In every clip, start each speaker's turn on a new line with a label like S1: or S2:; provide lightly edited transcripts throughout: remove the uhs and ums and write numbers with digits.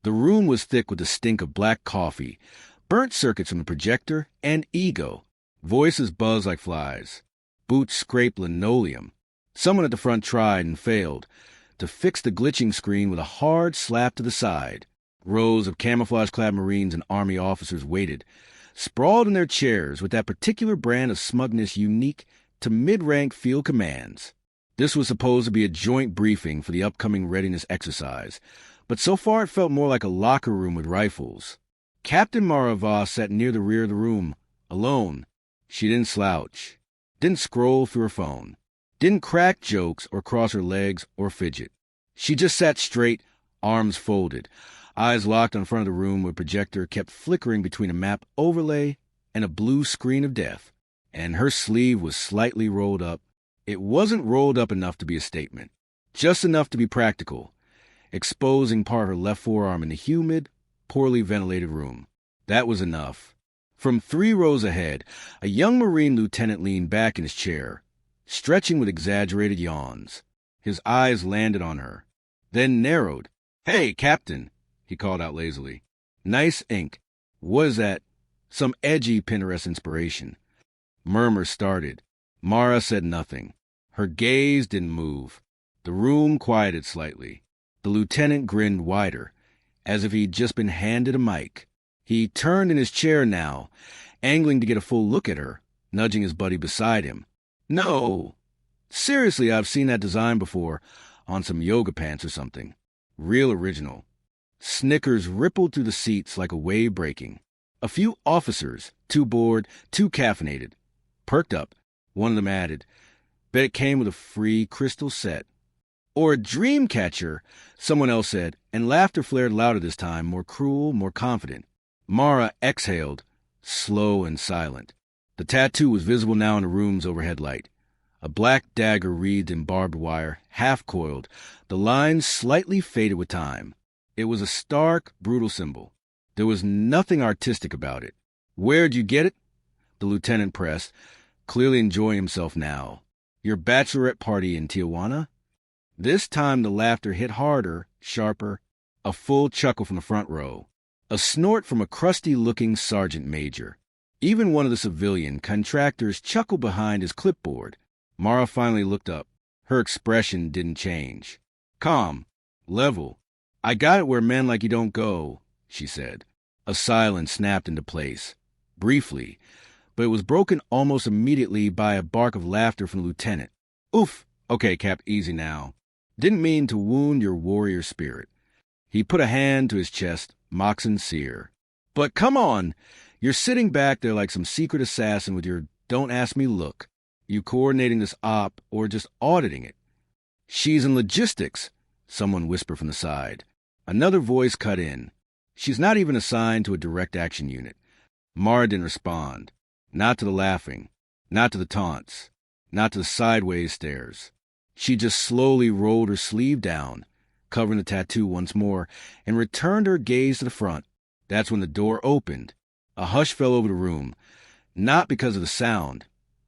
S1: The room was thick with the stink of black coffee, burnt circuits from the projector, and ego. Voices buzzed like flies. Boots scraped linoleum. Someone at the front tried and failed to fix the glitching screen with a hard slap to the side. Rows of camouflage-clad Marines and Army officers waited, sprawled in their chairs with that particular brand of smugness unique to mid-rank field commands. This was supposed to be a joint briefing for the upcoming readiness exercise, but so far it felt more like a locker room with rifles. Captain Mara Voss sat near the rear of the room, alone. She didn't slouch, didn't scroll through her phone, didn't crack jokes or cross her legs or fidget. She just sat straight, arms folded, eyes locked on front of the room where a projector kept flickering between a map overlay and a blue screen of death, and her sleeve was slightly rolled up. It wasn't rolled up enough to be a statement, just enough to be practical, exposing part of her left forearm in the humid, poorly ventilated room. That was enough. From 3 rows ahead, a young Marine lieutenant leaned back in his chair, stretching with exaggerated yawns. His eyes landed on her, then narrowed. "Hey, Captain," he called out lazily. "Nice ink. What is that? Some edgy Pinterest inspiration." Murmurs started. Mara said nothing. Her gaze didn't move. The room quieted slightly. The lieutenant grinned wider, as if he'd just been handed a mic. He turned in his chair now, angling to get a full look at her, nudging his buddy beside him. "No. Seriously, I've seen that design before, on some yoga pants or something. Real original." Snickers rippled through the seats like a wave breaking. A few officers, too bored, too caffeinated, perked up. One of them added, "Bet it came with a free crystal set." "Or a dream catcher," someone else said, and laughter flared louder this time, more cruel, more confident. Mara exhaled, slow and silent. The tattoo was visible now in the room's overhead light. A black dagger wreathed in barbed wire, half-coiled, the lines slightly faded with time. It was a stark, brutal symbol. There was nothing artistic about it. "Where'd you get it?" The lieutenant pressed, clearly enjoying himself now. "Your bachelorette party in Tijuana?" This time the laughter hit harder, sharper, a full chuckle from the front row. A snort from a crusty-looking sergeant major. Even one of the civilian contractors chuckled behind his clipboard. Mara finally looked up. Her expression didn't change. "Calm. Level. I got it where men like you don't go," she said. A silence snapped into place. Briefly, but it was broken almost immediately by a bark of laughter from the lieutenant. "Oof. Okay, Cap, easy now. Didn't mean to wound your warrior spirit." He put a hand to his chest, mock sincere. "But come on! You're sitting back there like some secret assassin with your don't ask me look. You coordinating this op or just auditing it?" "She's in logistics," someone whispered from the side. Another voice cut in. "She's not even assigned to a direct action unit." Mara didn't respond. Not to the laughing. Not to the taunts. Not to the sideways stares. She just slowly rolled her sleeve down, covering the tattoo once more, and returned her gaze to the front. That's when the door opened. A hush fell over the room, not because of the sound,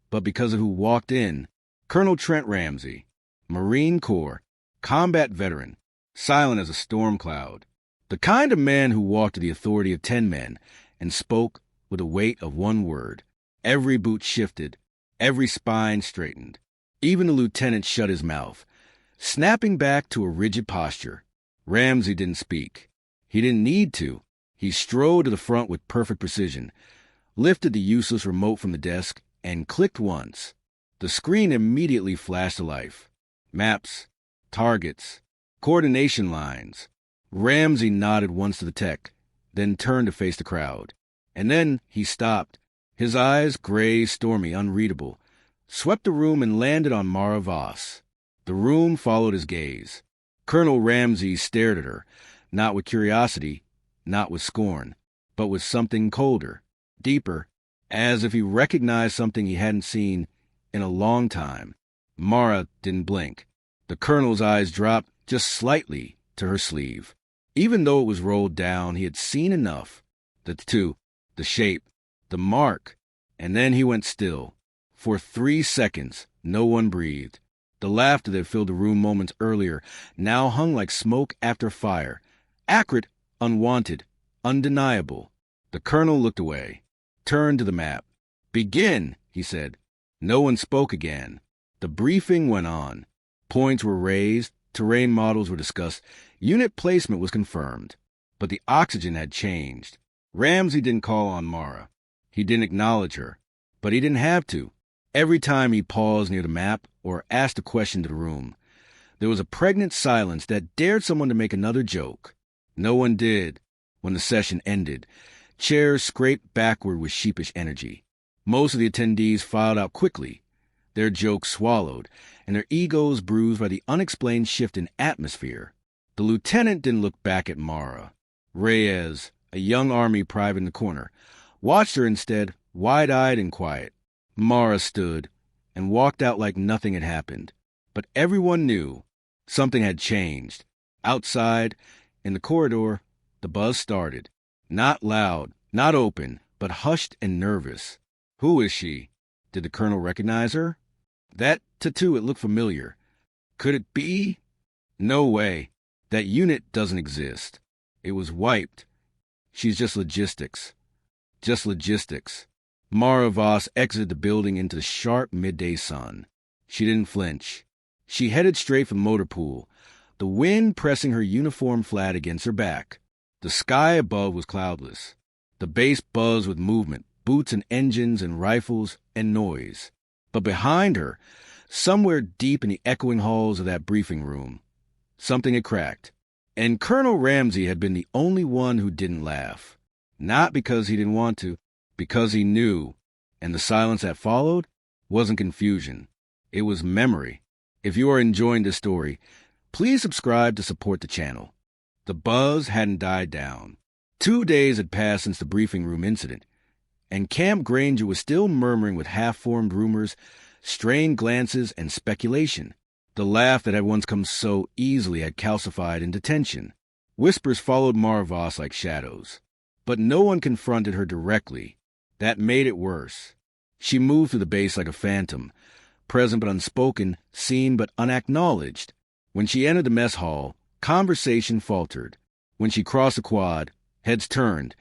S1: but because of who walked in. Colonel Trent Ramsey, Marine Corps, combat veteran, silent as a storm cloud. The kind of man who walked to the authority of 10 men and spoke with the weight of one word. Every boot shifted, every spine straightened. Even the lieutenant shut his mouth, snapping back to a rigid posture. Ramsey didn't speak. He didn't need to. He strode to the front with perfect precision, lifted the useless remote from the desk, and clicked once. The screen immediately flashed to life. Maps, targets, coordination lines. Ramsey nodded once to the tech, then turned to face the crowd. And then he stopped. His eyes, gray, stormy, unreadable, swept the room and landed on Mara Voss. The room followed his gaze. Colonel Ramsey stared at her, not with curiosity, not with scorn, but with something colder, deeper, as if he recognized something he hadn't seen in a long time. Mara didn't blink. The colonel's eyes dropped just slightly to her sleeve. Even though it was rolled down, he had seen enough. The tattoo, the shape, the mark, and then he went still. For 3 seconds, no one breathed. The laughter that filled the room moments earlier now hung like smoke after fire, acrid unwanted, undeniable. The colonel looked away, turned to the map. "Begin," he said. No one spoke again. The briefing went on. Points were raised, terrain models were discussed, unit placement was confirmed. But the oxygen had changed. Ramsey didn't call on Mara. He didn't acknowledge her. But he didn't have to. Every time he paused near the map or asked a question to the room, there was a pregnant silence that dared someone to make another joke. No one did. When the session ended, chairs scraped backward with sheepish energy. Most of the attendees filed out quickly, their jokes swallowed, and their egos bruised by the unexplained shift in atmosphere. The lieutenant didn't look back at Mara. Reyes, a young army private in the corner, watched her instead, wide-eyed and quiet. Mara stood and walked out like nothing had happened. But everyone knew something had changed. Outside, in the corridor, the buzz started. Not loud, not open, but hushed and nervous. Who is she? Did the colonel recognize her? That tattoo, it looked familiar. Could it be? No way. That unit doesn't exist. It was wiped. She's just logistics. Just logistics. Mara Voss exited the building into the sharp midday sun. She didn't flinch. She headed straight for the motor pool, the wind pressing her uniform flat against her back. The sky above was cloudless. The base buzzed with movement, boots and engines and rifles and noise. But behind her, somewhere deep in the echoing halls of that briefing room, something had cracked. And Colonel Ramsey had been the only one who didn't laugh. Not because he didn't want to, because he knew. And the silence that followed wasn't confusion. It was memory. If you are enjoying this story, please subscribe to support the channel. The buzz hadn't died down. 2 days had passed since the briefing room incident, and Camp Granger was still murmuring with half-formed rumors, strained glances, and speculation. The laugh that had once come so easily had calcified into tension. Whispers followed Mara Voss like shadows. But no one confronted her directly. That made it worse. She moved through the base like a phantom, present but unspoken, seen but unacknowledged. When she entered the mess hall, conversation faltered. When she crossed the quad, heads turned,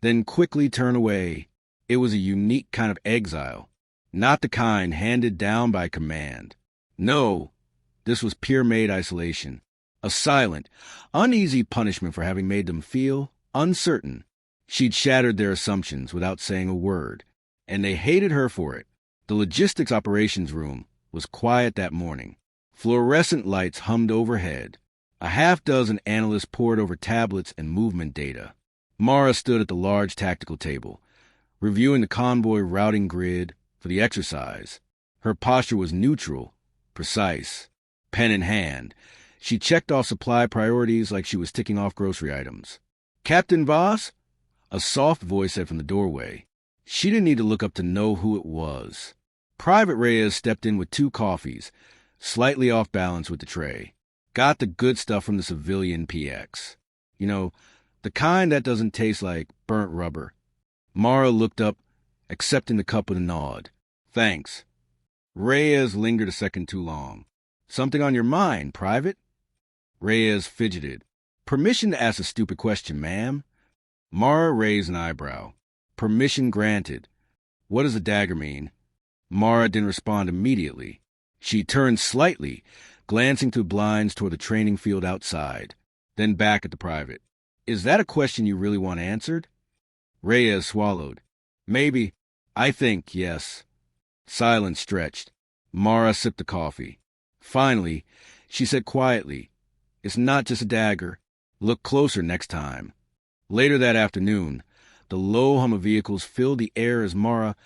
S1: then quickly turned away. It was a unique kind of exile, not the kind handed down by command. No, this was peer-made isolation, a silent, uneasy punishment for having made them feel uncertain. She'd shattered their assumptions without saying a word, and they hated her for it. The logistics operations room was quiet that morning. Fluorescent lights hummed overhead. A half-dozen analysts pored over tablets and movement data. Mara stood at the large tactical table, reviewing the convoy routing grid for the exercise. Her posture was neutral, precise. Pen in hand, she checked off supply priorities like she was ticking off grocery items. "Captain Voss?" A soft voice said from the doorway. She didn't need to look up to know who it was. Private Reyes stepped in with 2 coffees, slightly off balance with the tray. Got the good stuff from the civilian PX. You know, the kind that doesn't taste like burnt rubber. Mara looked up, accepting the cup with a nod. "Thanks." Reyes lingered a second too long. "Something on your mind, Private?" Reyes fidgeted. "Permission to ask a stupid question, ma'am." Mara raised an eyebrow. "Permission granted. What does the dagger mean?" Mara didn't respond immediately. She turned slightly, glancing through blinds toward the training field outside, then back at the private. "Is that a question you really want answered?" Reyes swallowed. "Maybe. I think, yes." Silence stretched. Mara sipped the coffee. Finally, she said quietly, "It's not just a dagger. Look closer next time." Later that afternoon, the low hum of vehicles filled the air as Mara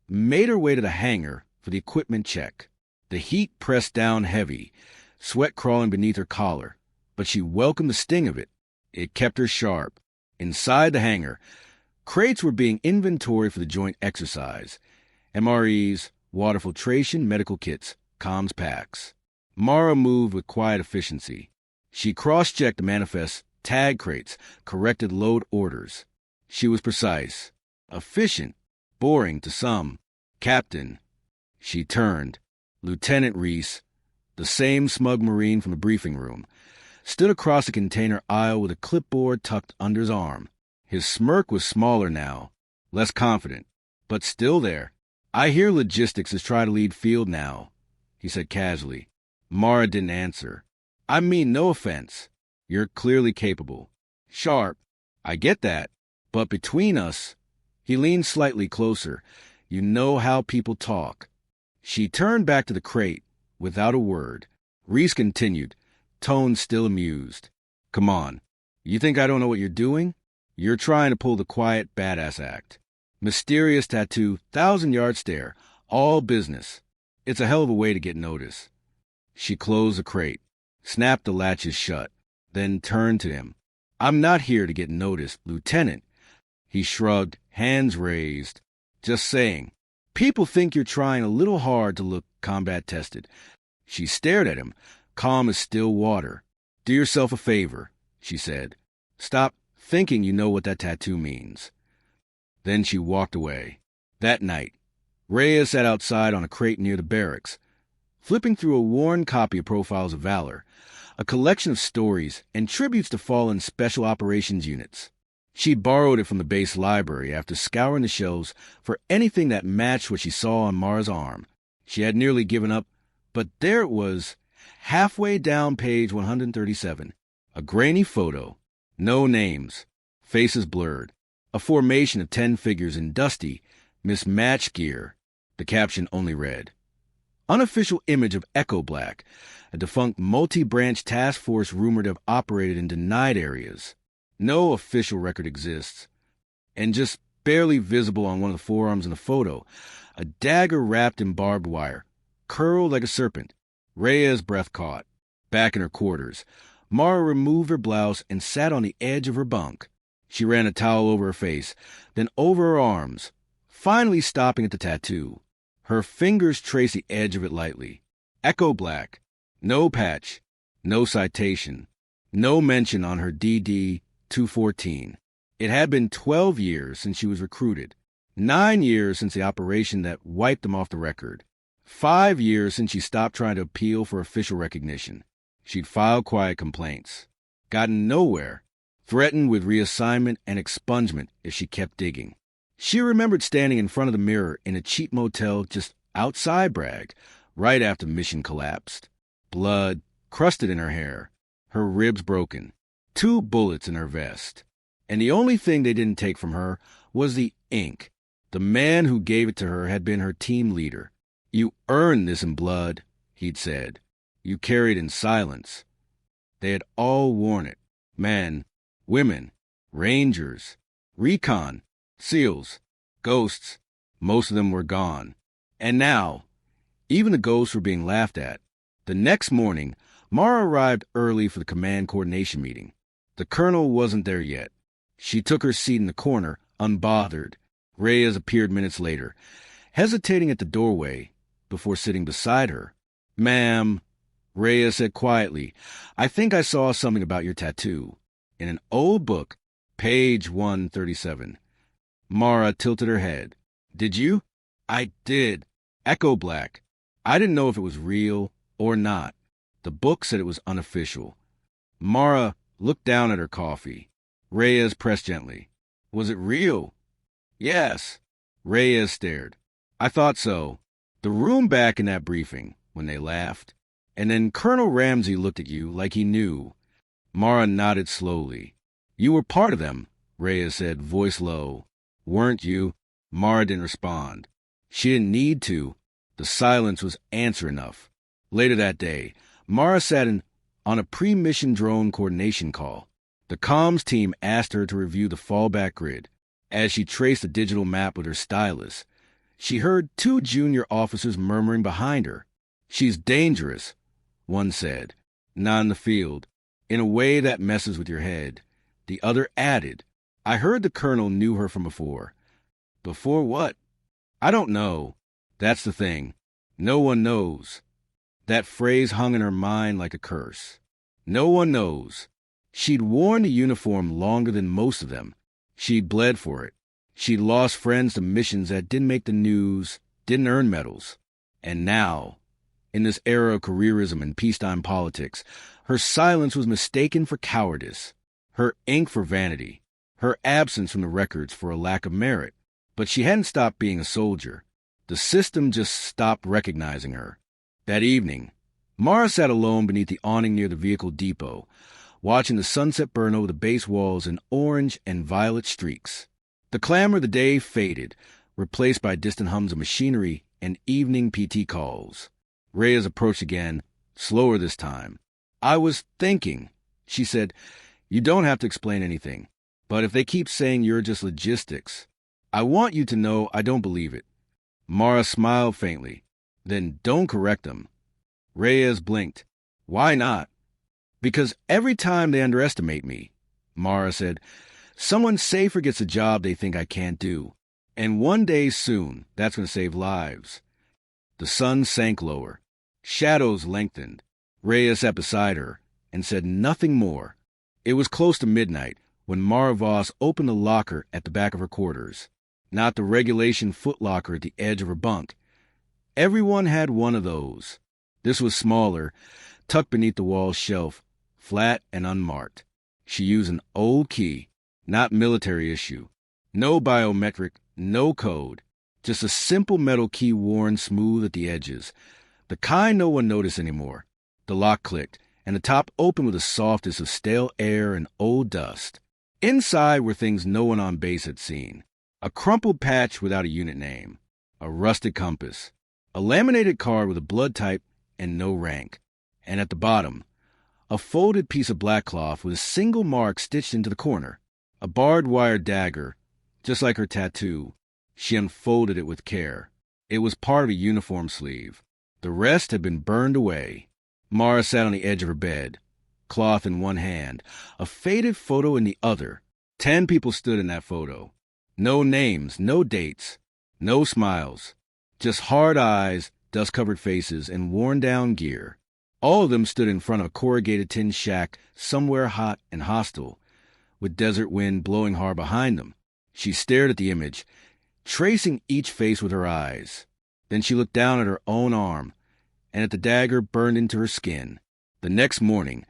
S1: made her way to the hangar for the equipment check. The heat pressed down heavy, sweat crawling beneath her collar, but she welcomed the sting of it. It kept her sharp. Inside the hangar, crates were being inventoried for the joint exercise. MREs, water filtration, medical kits, comms packs. Mara moved with quiet efficiency. She cross-checked the manifests, tagged crates, corrected load orders. She was precise, efficient, boring to some. "Captain." She turned. Lieutenant Reese, the same smug Marine from the briefing room, stood across the container aisle with a clipboard tucked under his arm. His smirk was smaller now, less confident, but still there. "I hear logistics is trying to lead field now," he said casually. Mara didn't answer. "I mean no offense. You're clearly capable. Sharp. I get that. But between us," he leaned slightly closer, "you know how people talk." She turned back to the crate, without a word. Reese continued, tone still amused. "Come on. You think I don't know what you're doing? You're trying to pull the quiet badass act. Mysterious tattoo, 1,000-yard stare, all business. It's a hell of a way to get noticed." She closed the crate, snapped the latches shut, then turned to him. "I'm not here to get noticed, Lieutenant." He shrugged, hands raised. "Just saying. People think you're trying a little hard to look combat-tested." She stared at him, calm as still water. "Do yourself a favor," she said. "Stop thinking you know what that tattoo means." Then she walked away. That night, Rhea sat outside on a crate near the barracks, flipping through a worn copy of Profiles of Valor, a collection of stories and tributes to fallen special operations units. She borrowed it from the base library after scouring the shelves for anything that matched what she saw on Mara's arm. She had nearly given up, but there it was, halfway down page 137, a grainy photo, no names, faces blurred, a formation of 10 figures in dusty, mismatched gear. The caption only read, "Unofficial image of Echo Black, a defunct multi-branch task force rumored to have operated in denied areas. No official record exists." And just barely visible on one of the forearms in the photo, a dagger wrapped in barbed wire, curled like a serpent. Rhea's breath caught. Back in her quarters, Mara removed her blouse and sat on the edge of her bunk. She ran a towel over her face, then over her arms, finally stopping at the tattoo. Her fingers traced the edge of it lightly. Echo Black. No patch. No citation. No mention on her DD 214. It had been 12 years since she was recruited. 9 years since the operation that wiped them off the record. 5 years since she stopped trying to appeal for official recognition. She'd filed quiet complaints. Gotten nowhere. Threatened with reassignment and expungement if she kept digging. She remembered standing in front of the mirror in a cheap motel just outside Bragg, right after mission collapsed. Blood crusted in her hair, her ribs broken, 2 bullets in her vest. And the only thing they didn't take from her was the ink. The man who gave it to her had been her team leader. "You earned this in blood," he'd said. "You carried in silence." They had all worn it. Men, women, rangers, recon, SEALs, ghosts. Most of them were gone. And now, even the ghosts were being laughed at. The next morning, Mara arrived early for the command coordination meeting. The colonel wasn't there yet. She took her seat in the corner, unbothered. Reyes appeared minutes later, hesitating at the doorway before sitting beside her. "Ma'am," Reyes said quietly, "I think I saw something about your tattoo. In an old book, page 137. Mara tilted her head. "Did you?" "I did. Echo Black. I didn't know if it was real or not. The book said it was unofficial." Mara looked down at her coffee. Reyes pressed gently. "Was it real?" "Yes." Reyes stared. "I thought so. The room back in that briefing, when they laughed. And then Colonel Ramsey looked at you like he knew." Mara nodded slowly. "You were part of them," Reyes said, voice low. "Weren't you?" Mara didn't respond. She didn't need to. The silence was answer enough. Later that day, Mara sat in on a pre-mission drone coordination call. The comms team asked her to review the fallback grid. As she traced the digital map with her stylus, she heard 2 junior officers murmuring behind her. "She's dangerous," one said. "Not in the field. In a way that messes with your head." The other added, "I heard the colonel knew her from before." "Before what?" "I don't know. That's the thing. No one knows." That phrase hung in her mind like a curse. No one knows. She'd worn the uniform longer than most of them. She'd bled for it. She'd lost friends to missions that didn't make the news, didn't earn medals. And now, In this era of careerism and peacetime politics, her silence was mistaken for cowardice, her ink for vanity, her absence from the records for a lack of merit. But she hadn't stopped being a soldier. The system just stopped recognizing her. That evening, Mara sat alone beneath the awning near the vehicle depot, watching the sunset burn over the base walls in orange and violet streaks. The clamor of the day faded, replaced by distant hums of machinery and evening PT calls. Reyes approached again, slower this time. "I was thinking," she said. "You don't have to explain anything. But if they keep saying you're just logistics, I want you to know I don't believe it." Mara smiled faintly. "Then don't correct them." Reyes blinked. "Why not?" "Because every time they underestimate me," Mara said, "someone safer gets a job they think I can't do. And one day soon, that's going to save lives." The sun sank lower. Shadows lengthened. Reyes sat beside her and said nothing more. It was close to midnight when Mara Voss opened the locker at the back of her quarters. Not the regulation footlocker at the edge of her bunk. Everyone had one of those. This was smaller, tucked beneath the wall shelf, flat and unmarked. She used an old key, not military issue. No biometric, no code. Just a simple metal key worn smooth at the edges. The kind no one noticed anymore. The lock clicked, and the top opened with the softest of stale air and old dust. Inside were things no one on base had seen. A crumpled patch without a unit name. A rusted compass. A laminated card with a blood type and no rank. And at the bottom, a folded piece of black cloth with a single mark stitched into the corner. A barbed wire dagger, just like her tattoo. She unfolded it with care. It was part of a uniform sleeve. The rest had been burned away. Mara sat on the edge of her bed, cloth in one hand, a faded photo in the other. 10 people stood in that photo. No names, no dates, no smiles. Just hard eyes, dust-covered faces, and worn-down gear. All of them stood in front of a corrugated tin shack somewhere hot and hostile, with desert wind blowing hard behind them. She stared at the image, tracing each face with her eyes. Then she looked down at her own arm, and at the dagger burned into her skin. The next morning,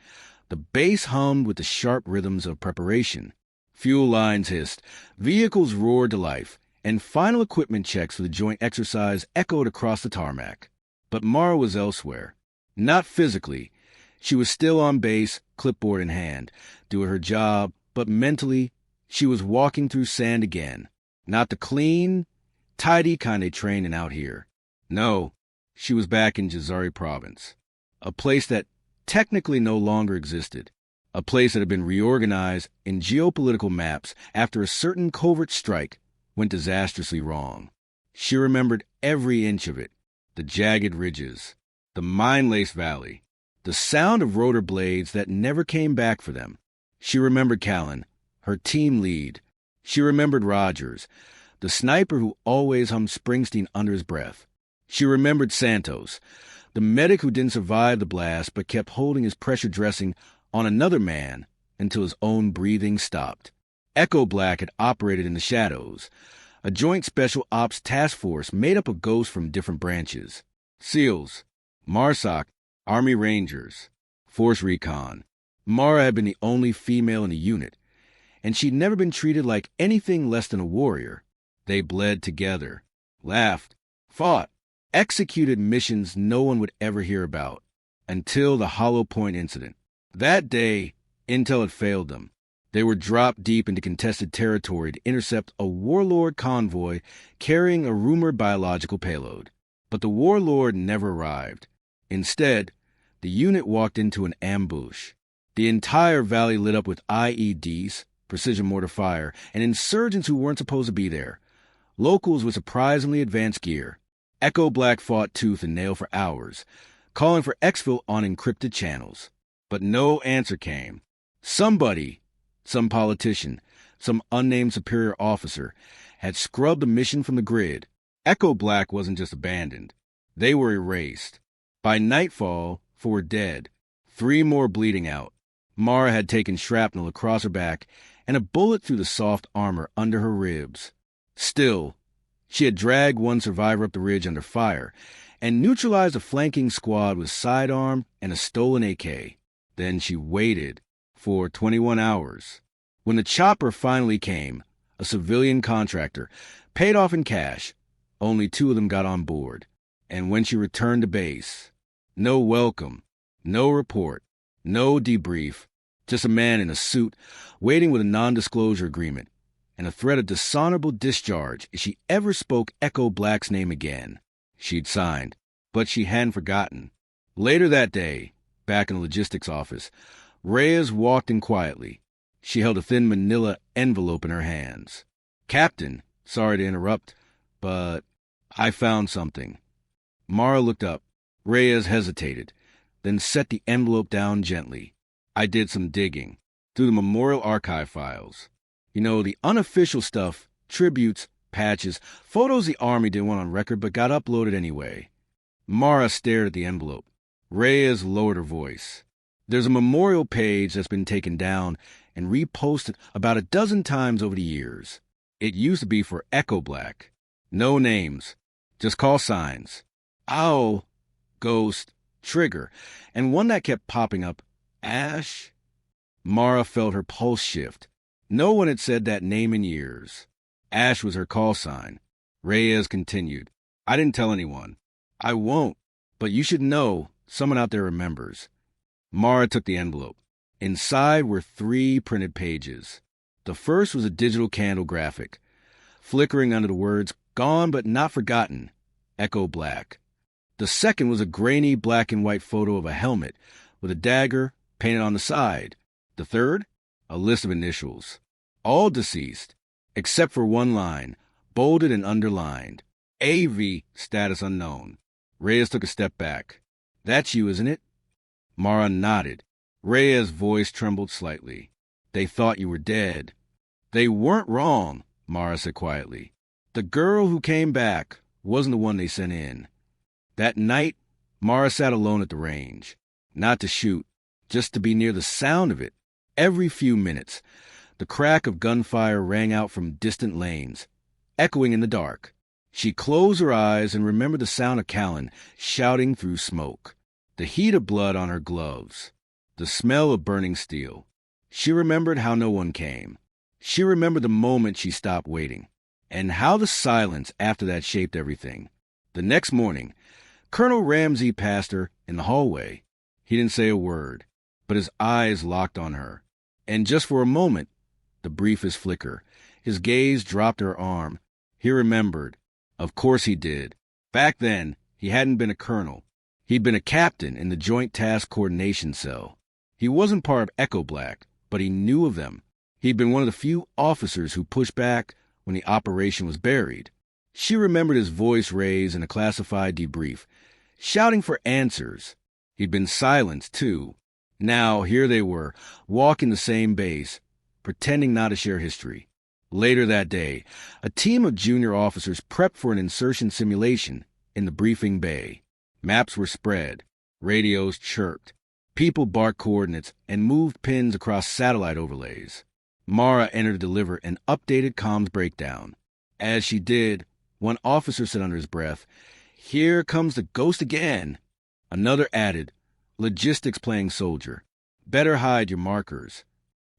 S1: the base hummed with the sharp rhythms of preparation. Fuel lines hissed, vehicles roared to life, and final equipment checks for the joint exercise echoed across the tarmac. But Mara was elsewhere. Not physically. She was still on base, clipboard in hand, doing her job, but mentally, she was walking through sand again. Not the clean, tidy kind they train in out here. No, she was back in Jazari province, a place that technically no longer existed, a place that had been reorganized in geopolitical maps after a certain covert strike went disastrously wrong. She remembered every inch of it, the jagged ridges, the mine-laced valley, the sound of rotor blades that never came back for them. She remembered Callan, her team lead. She remembered Rogers, the sniper who always hummed Springsteen under his breath. She remembered Santos, the medic who didn't survive the blast but kept holding his pressure dressing on another man until his own breathing stopped. Echo Black had operated in the shadows, a joint special ops task force made up of ghosts from different branches. SEALs, MARSOC, Army Rangers, Force Recon. Mara had been the only female in the unit, and she'd never been treated like anything less than a warrior. They bled together, laughed, fought, executed missions no one would ever hear about, until the Hollow Point incident. That day, intel had failed them. They were dropped deep into contested territory to intercept a warlord convoy carrying a rumored biological payload. But the warlord never arrived. Instead, the unit walked into an ambush. The entire valley lit up with IEDs, precision mortar fire, and insurgents who weren't supposed to be there. Locals with surprisingly advanced gear. Echo Black fought tooth and nail for hours, calling for exfil on encrypted channels. But no answer came. Somebody, some politician, some unnamed superior officer, had scrubbed the mission from the grid. Echo Black wasn't just abandoned. They were erased. By nightfall, 4 dead, 3 more bleeding out. Mara had taken shrapnel across her back and a bullet through the soft armor under her ribs. Still, She had dragged one survivor up the ridge under fire and neutralized a flanking squad with sidearm and a stolen AK. Then she waited for 21 hours. When the chopper finally came, a civilian contractor, paid off in cash, only 2 of them got on board. And when she returned to base, no welcome, no report, no debrief, just a man in a suit waiting with a non-disclosure agreement and a threat of dishonorable discharge if she ever spoke Echo Black's name again. She'd signed, but she hadn't forgotten. Later that day, back in the logistics office, Reyes walked in quietly. She held a thin manila envelope in her hands. "Captain, sorry to interrupt, but I found something." Mara looked up. Reyes hesitated, then set the envelope down gently. "I did some digging through the Memorial Archive files. You know, the unofficial stuff, tributes, patches, photos the Army didn't want on record but got uploaded anyway." Mara stared at the envelope. Reyes lowered her voice. "There's a memorial page that's been taken down and reposted about a dozen times over the years. It used to be for Echo Black. No names, just call signs. Owl, Ghost, Trigger, and one that kept popping up, Ash." Mara felt her pulse shift. No one had said that name in years. Ash was her call sign. Reyes continued, "I didn't tell anyone. I won't, but you should know someone out there remembers." Mara took the envelope. Inside were 3 printed pages. The first was a digital candle graphic, flickering under the words, "Gone but not forgotten, Echo Black." The second was a grainy black and white photo of a helmet with a dagger painted on the side. The third, a list of initials. All deceased, except for one line, bolded and underlined. AV, status unknown. Reyes took a step back. "That's you, isn't it?" Mara nodded. Reyes' voice trembled slightly. "They thought you were dead." "They weren't wrong," Mara said quietly. "The girl who came back wasn't the one they sent in." That night, Mara sat alone at the range. Not to shoot, just to be near the sound of it. Every few minutes, the crack of gunfire rang out from distant lanes, echoing in the dark. She closed her eyes and remembered the sound of Callan shouting through smoke, the heat of blood on her gloves, the smell of burning steel. She remembered how no one came. She remembered the moment she stopped waiting, and how the silence after that shaped everything. The next morning, Colonel Ramsey passed her in the hallway. He didn't say a word, but his eyes locked on her. And just for a moment, the briefest flicker, his gaze dropped her arm. He remembered. Of course he did. Back then, he hadn't been a colonel. He'd been a captain in the Joint Task Coordination Cell. He wasn't part of Echo Black, but he knew of them. He'd been one of the few officers who pushed back when the operation was buried. She remembered his voice raised in a classified debrief, shouting for answers. He'd been silenced, too. Now, here they were, walking the same base, pretending not to share history. Later that day, a team of junior officers prepped for an insertion simulation in the briefing bay. Maps were spread. Radios chirped. People barked coordinates and moved pins across satellite overlays. Mara entered to deliver an updated comms breakdown. As she did, one officer said under his breath, "Here comes the ghost again." Another added, "Logistics playing soldier. Better hide your markers."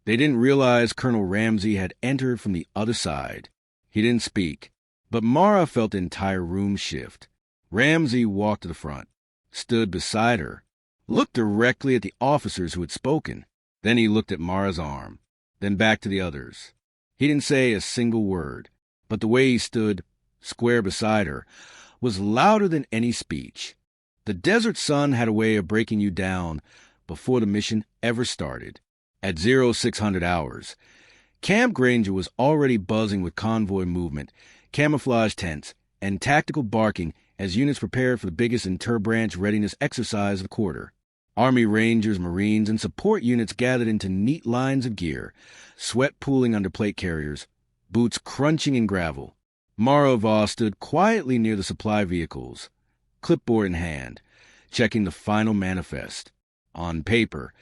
S1: They didn't realize Colonel Ramsey had entered from the other side. He didn't speak, but Mara felt the entire room shift. Ramsey walked to the front, stood beside her, looked directly at the officers who had spoken. Then he looked at Mara's arm, then back to the others. He didn't say a single word, but the way he stood, square beside her, was louder than any speech. The desert sun had a way of breaking you down before the mission ever started. At 0600 hours, Camp Granger was already buzzing with convoy movement, camouflage tents, and tactical barking as units prepared for the biggest interbranch readiness exercise of the quarter. Army Rangers, Marines, and support units gathered into neat lines of gear, sweat pooling under plate carriers, boots crunching in gravel. Mara Voss stood quietly near the supply vehicles, clipboard in hand, checking the final manifest. On paper,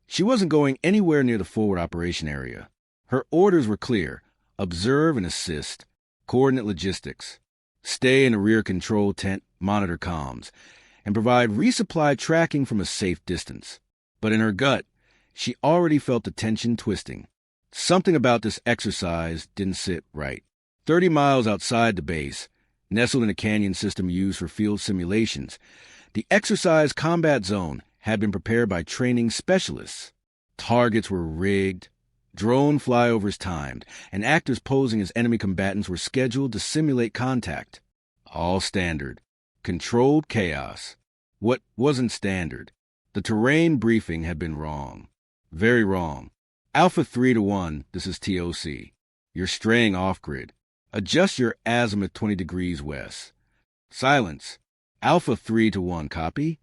S1: she wasn't going anywhere near the forward operation area. Her orders were clear: observe and assist, coordinate logistics. Stay in a rear control tent, monitor comms, and provide resupply tracking from a safe distance. But in her gut, she already felt the tension twisting. Something about this exercise didn't sit right. 30 miles outside the base, nestled in a canyon system used for field simulations, the exercise combat zone had been prepared by training specialists. Targets were rigged, drone flyovers timed, and actors posing as enemy combatants were scheduled to simulate contact. All standard. Controlled chaos. What wasn't standard? The terrain briefing had been wrong. Very wrong. Alpha 3 to 1, this is TOC. You're straying off-grid. Adjust your azimuth 20 degrees west. Silence. Alpha 3 to 1, copy?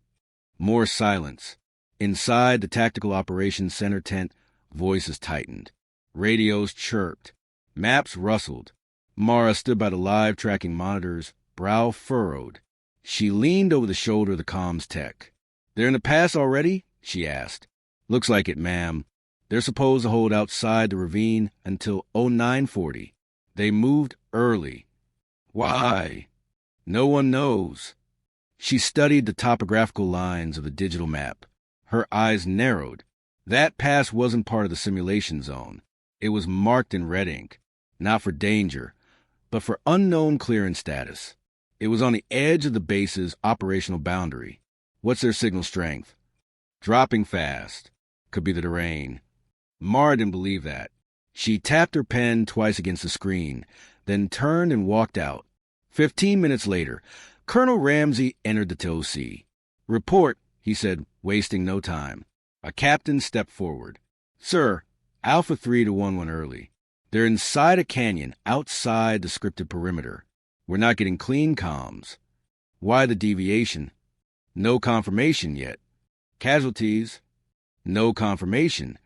S1: More silence. Inside the Tactical Operations Center tent, voices tightened. Radios chirped. Maps rustled. Mara stood by the live tracking monitors, brow furrowed. She leaned over the shoulder of the comms tech. "They're in the pass already?" she asked. "Looks like it, ma'am. They're supposed to hold outside the ravine until 0940. They moved early." "Why?" "No one knows." She studied the topographical lines of the digital map. Her eyes narrowed. That pass wasn't part of the simulation zone. It was marked in red ink, not for danger, but for unknown clearance status. It was on the edge of the base's operational boundary. What's their signal strength? Dropping fast. Could be the terrain. Mara didn't believe that. She tapped her pen twice against the screen, then turned and walked out. 15 minutes later, Colonel Ramsey entered the TOC. "Report," he said, wasting no time. A captain stepped forward. "Sir, Alpha 3 to 1 went early. They're inside a canyon, outside the scripted perimeter. We're not getting clean comms." "Why the deviation?" "No confirmation yet." "Casualties?" "No confirmation."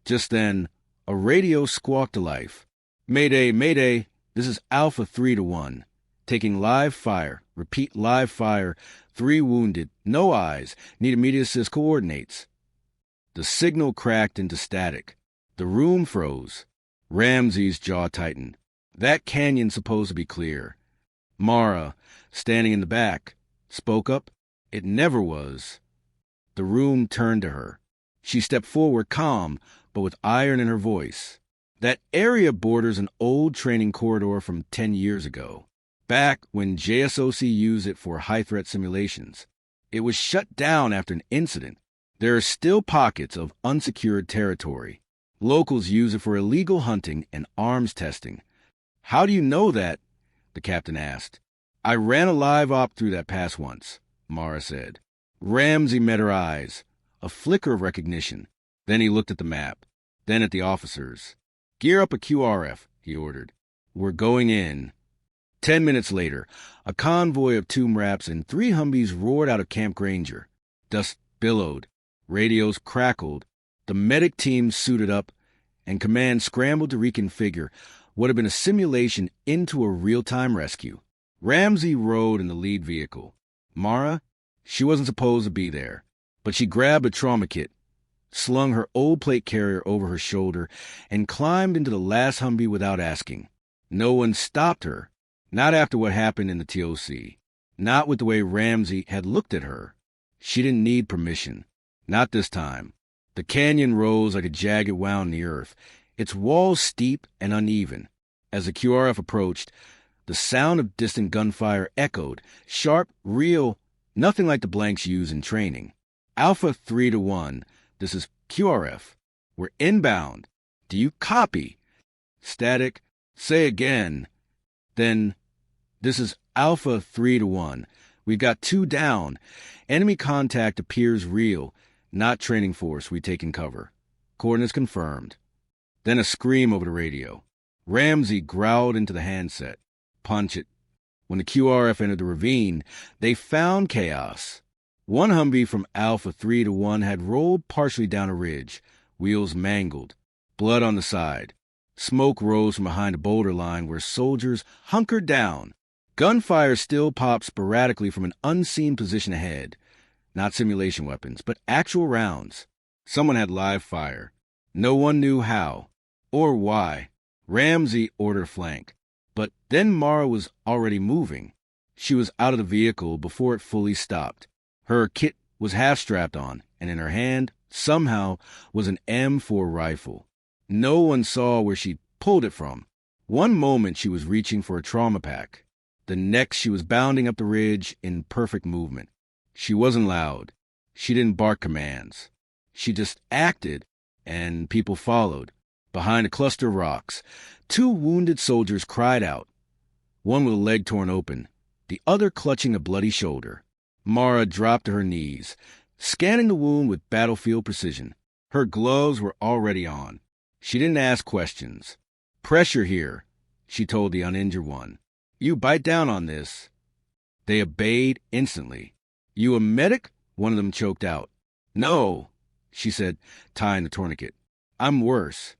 S1: Just then, a radio squawked to life. "Mayday, mayday, this is Alpha 3 to 1. Taking live fire. Repeat, live fire. 3 wounded. No eyes. Need immediate assist coordinates." The signal cracked into static. The room froze. Ramsey's jaw tightened. That canyon's supposed to be clear. Mara, standing in the back, spoke up. "It never was." The room turned to her. She stepped forward, calm, but with iron in her voice. "That area borders an old training corridor from 10 years ago, back when JSOC used it for high-threat simulations. It was shut down after an incident. There are still pockets of unsecured territory. Locals use it for illegal hunting and arms testing." "How do you know that?" the captain asked. "I ran a live op through that pass once," Mara said. Ramsey met her eyes, a flicker of recognition. Then he looked at the map, then at the officers. "Gear up a QRF," he ordered. "We're going in." 10 minutes later, a convoy of 2 MRAPs and 3 Humvees roared out of Camp Granger. Dust billowed. Radios crackled. The medic team suited up, and command scrambled to reconfigure what had been a simulation into a real-time rescue. Ramsey rode in the lead vehicle. Mara, she wasn't supposed to be there, but she grabbed a trauma kit, slung her old plate carrier over her shoulder, and climbed into the last Humvee without asking. No one stopped her, not after what happened in the TOC, not with the way Ramsey had looked at her. She didn't need permission. Not this time. The canyon rose like a jagged wound in the earth, its walls steep and uneven. As the QRF approached, the sound of distant gunfire echoed, sharp, real, nothing like the blanks used in training. "Alpha 3 to 1, this is QRF. We're inbound. Do you copy?" Static. "Say again." Then, "This is Alpha 3 to 1. We've got 2 down. Enemy contact appears real. Not training force, we taken cover. Coordinates confirmed." Then a scream over the radio. Ramsey growled into the handset. "Punch it." When the QRF entered the ravine, they found chaos. One Humvee from Alpha 3 to 1 had rolled partially down a ridge, wheels mangled, blood on the side. Smoke rose from behind a boulder line where soldiers hunkered down. Gunfire still popped sporadically from an unseen position ahead. Not simulation weapons, but actual rounds. Someone had live fire. No one knew how or why. Ramsey ordered flank. But then Mara was already moving. She was out of the vehicle before it fully stopped. Her kit was half-strapped on, and in her hand, somehow, was an M4 rifle. No one saw where she pulled it from. One moment she was reaching for a trauma pack. The next she was bounding up the ridge in perfect movement. She wasn't loud. She didn't bark commands. She just acted, and people followed. Behind a cluster of rocks, 2 wounded soldiers cried out, one with a leg torn open, the other clutching a bloody shoulder. Mara dropped to her knees, scanning the wound with battlefield precision. Her gloves were already on. She didn't ask questions. "Pressure here," she told the uninjured one. "You bite down on this." They obeyed instantly. "You a medic?" one of them choked out. "No," she said, tying the tourniquet. "I'm worse."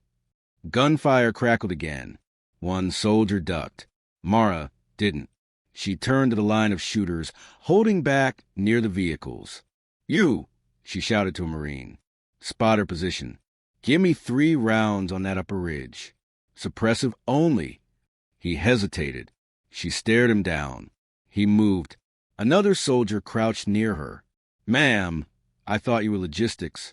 S1: Gunfire crackled again. One soldier ducked. Mara didn't. She turned to the line of shooters, holding back near the vehicles. "You!" she shouted to a Marine. "Spotter position. Give me 3 rounds on that upper ridge. Suppressive only." He hesitated. She stared him down. He moved. Another soldier crouched near her. "Ma'am, I thought you were logistics."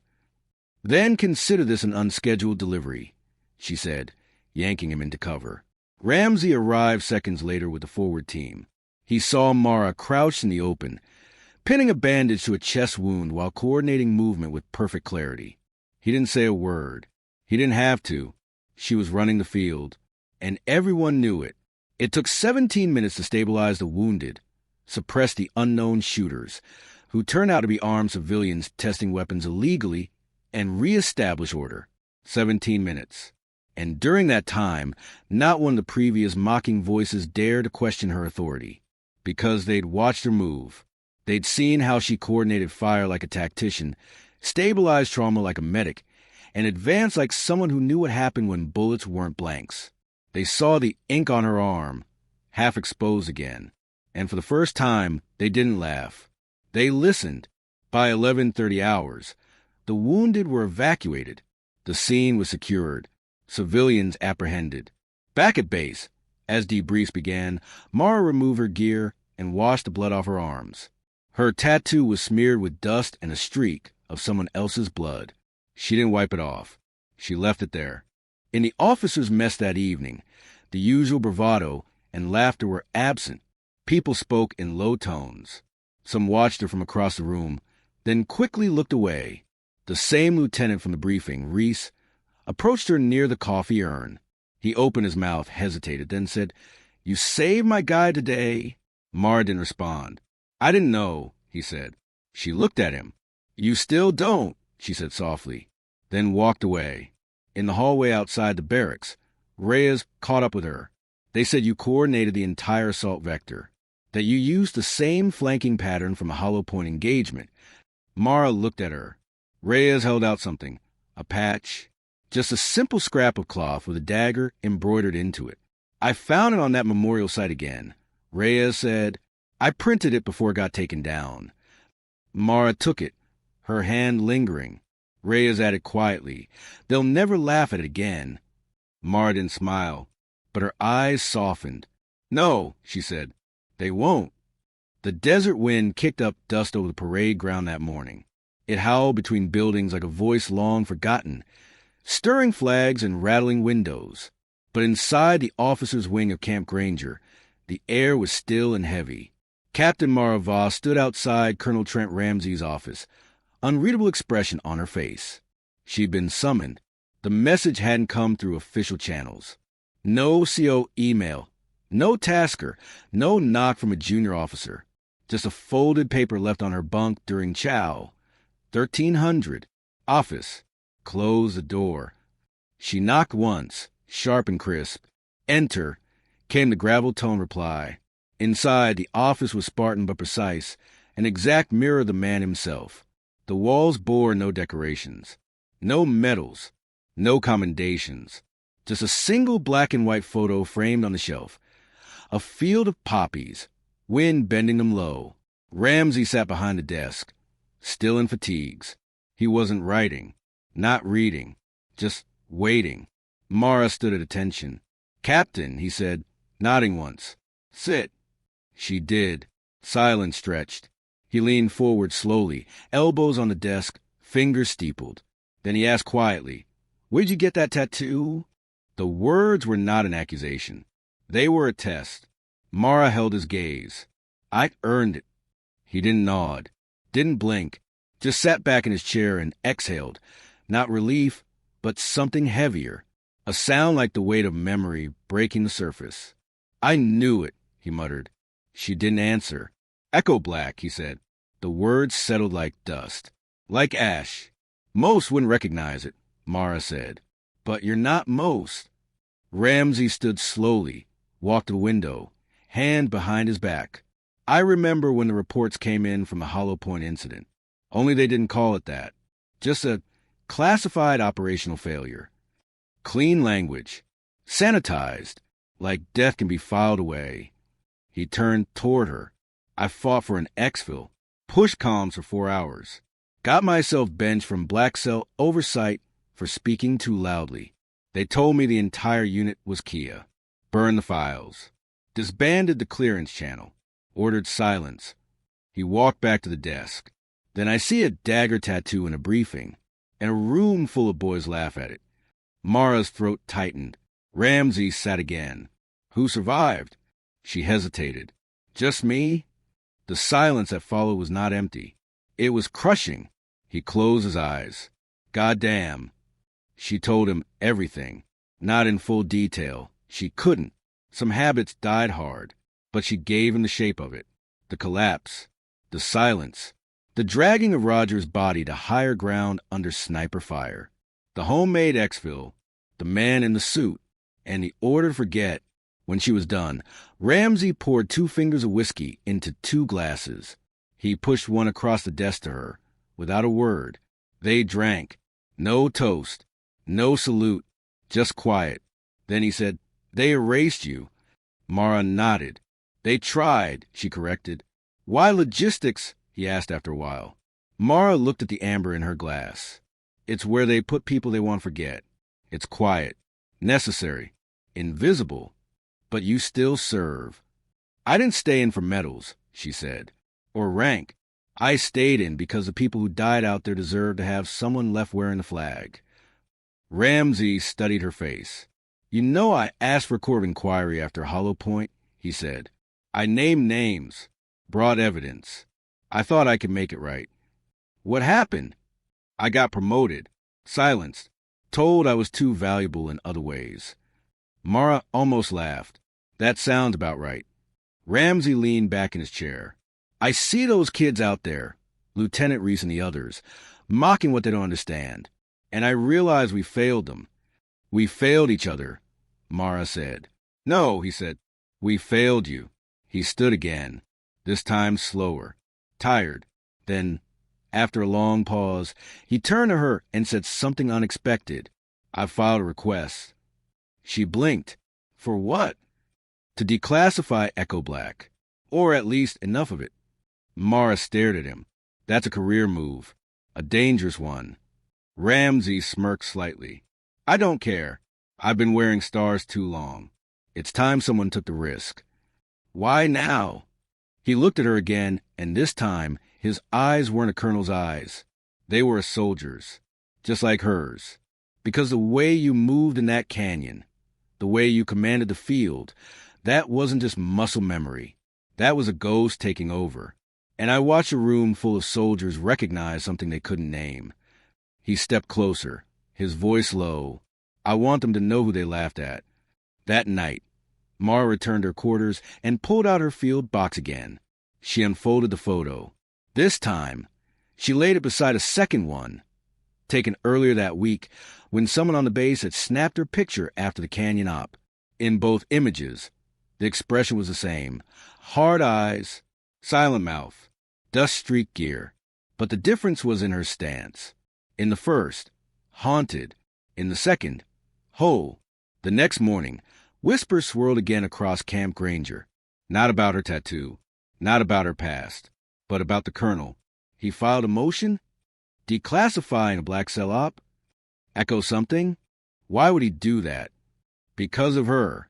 S1: "Then consider this an unscheduled delivery," she said, yanking him into cover. Ramsey arrived seconds later with the forward team. He saw Mara crouched in the open, pinning a bandage to a chest wound while coordinating movement with perfect clarity. He didn't say a word. He didn't have to. She was running the field, and everyone knew it. It took 17 minutes to stabilize the wounded, suppress the unknown shooters, who turned out to be armed civilians testing weapons illegally, and reestablish order. 17 minutes. And during that time, not one of the previous mocking voices dared to question her authority, because they'd watched her move. They'd seen how she coordinated fire like a tactician, stabilized trauma like a medic, and advanced like someone who knew what happened when bullets weren't blanks. They saw the ink on her arm, half exposed again, and for the first time, they didn't laugh. They listened. By 11:30 hours, the wounded were evacuated. The scene was secured. Civilians apprehended. Back at base, as debriefs began, Mara removed her gear and washed the blood off her arms. Her tattoo was smeared with dust and a streak of someone else's blood. She didn't wipe it off. She left it there. In the officers' mess that evening, the usual bravado and laughter were absent. People spoke in low tones. Some watched her from across the room, then quickly looked away. The same lieutenant from the briefing, Reese, approached her near the coffee urn. He opened his mouth, hesitated, then said, "You saved my guy today." Mara didn't respond. "I didn't know," he said. She looked at him. "You still don't," she said softly, then walked away. In the hallway outside the barracks, Reyes caught up with her. "They said you coordinated the entire assault vector, that you used the same flanking pattern from a hollow point engagement." Mara looked at her. Reyes held out something, a patch, just a simple scrap of cloth with a dagger embroidered into it. "I found it on that memorial site again," Reyes said. "I printed it before it got taken down." Mara took it, her hand lingering. Reyes added quietly, "They'll never laugh at it again." Mara didn't smile, but her eyes softened. "No," she said, "they won't." The desert wind kicked up dust over the parade ground that morning. It howled between buildings like a voice long forgotten, stirring flags and rattling windows. But inside the officers' wing of Camp Granger, the air was still and heavy. Captain Mara Voss stood outside Colonel Trent Ramsey's office, unreadable expression on her face. She'd been summoned. The message hadn't come through official channels. No CO email, no tasker, no knock from a junior officer. Just a folded paper left on her bunk during chow. 1300. Office. Close the door. She knocked once, sharp and crisp. "Enter," came the gravel-toned reply. Inside, the office was Spartan but precise, an exact mirror of the man himself. The walls bore no decorations, no medals, no commendations. Just a single black and white photo framed on the shelf. A field of poppies, wind bending them low. Ramsey sat behind the desk, still in fatigues. He wasn't writing, not reading, just waiting. Mara stood at attention. "Captain," he said, nodding once. Sit. She did. Silence stretched. He leaned forward slowly, elbows on the desk, fingers steepled. Then he asked quietly, "Where'd you get that tattoo?" The words were not an accusation. They were a test. Mara held his gaze. "I earned it." He didn't nod, didn't blink, just sat back in his chair and exhaled. Not relief, but something heavier. A sound like the weight of memory breaking the surface. "I knew it," he muttered. She didn't answer. "Echo Black," he said. The words settled like dust. "Like ash. Most wouldn't recognize it," Mara said. "But you're not most." Ramsey stood slowly, walked to the window, hand behind his back. "I remember when the reports came in from the Hollow Point incident. Only they didn't call it that. Just a classified operational failure. Clean language. Sanitized. Like death can be filed away." He turned toward her. "I fought for an exfil. Pushed comms for 4 hours. Got myself benched from Black Cell oversight for speaking too loudly. They told me the entire unit was Kia. Burned the files. Disbanded the clearance channel. Ordered silence." He walked back to the desk. "Then I see a dagger tattoo in a briefing, and a room full of boys laugh at it." Mara's throat tightened. Ramsey sat again. "Who survived?" She hesitated. "Just me?" The silence that followed was not empty. It was crushing. He closed his eyes. "Goddamn." She told him everything. Not in full detail. She couldn't. Some habits died hard. But she gave him the shape of it. The collapse. The silence. The dragging of Roger's body to higher ground under sniper fire. The homemade exfil. The man in the suit. And the order to forget. When she was done, Ramsey poured 2 fingers of whiskey into 2 glasses. He pushed one across the desk to her. Without a word. They drank. No toast. No salute. Just quiet. Then he said, "They erased you." Mara nodded. "They tried," she corrected. "Why logistics?" he asked after a while. Mara looked at the amber in her glass. "It's where they put people they want to forget. It's quiet. Necessary. Invisible. But you still serve." "I didn't stay in for medals," she said. "Or rank. I stayed in because the people who died out there deserve to have someone left wearing the flag." Ramsey studied her face. "You know I asked for a court of inquiry after Hollow Point," he said. "I named names. Brought evidence. I thought I could make it right." "What happened?" "I got promoted. Silenced. Told I was too valuable in other ways." Mara almost laughed. "That sounds about right." Ramsey leaned back in his chair. "I see those kids out there, Lieutenant Reese and the others, mocking what they don't understand. And I realize we failed them." "We failed each other," Mara said. "No," he said. "We failed you." He stood again, this time slower, tired. Then, after a long pause, he turned to her and said something unexpected. "I filed a request." She blinked. "For what?" "To declassify Echo Black. Or at least enough of it." Mara stared at him. "That's a career move. A dangerous one." Ramsey smirked slightly. "I don't care. I've been wearing stars too long. It's time someone took the risk." "Why now?" He looked at her again, and this time his eyes weren't a colonel's eyes. They were a soldier's, just like hers. "Because the way you moved in that canyon, the way you commanded the field, that wasn't just muscle memory. That was a ghost taking over. And I watched a room full of soldiers recognize something they couldn't name." He stepped closer, his voice low. "I want them to know who they laughed at." That night, Mara returned to her quarters and pulled out her field box again. She unfolded the photo. This time, she laid it beside a second one, taken earlier that week, when someone on the base had snapped her picture after the canyon op. In both images, the expression was the same. Hard eyes, silent mouth, dust-streaked gear. But the difference was in her stance. In the first, haunted. In the second, whole. The next morning, whispers swirled again across Camp Granger. Not about her tattoo, not about her past, but about the colonel. He filed a motion? Declassifying a Black Cell op? Echo something? Why would he do that? Because of her.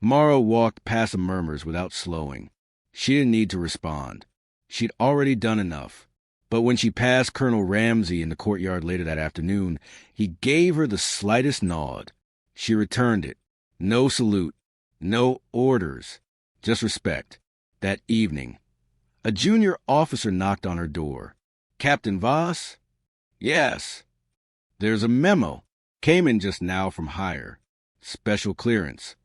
S1: Mara walked past the murmurs without slowing. She didn't need to respond. She'd already done enough. But when she passed Colonel Ramsey in the courtyard later that afternoon, he gave her the slightest nod. She returned it. No salute. No orders. Just respect. That evening, a junior officer knocked on her door. "Captain Voss?" "Yes." "There's a memo. Came in just now from higher. Special clearance."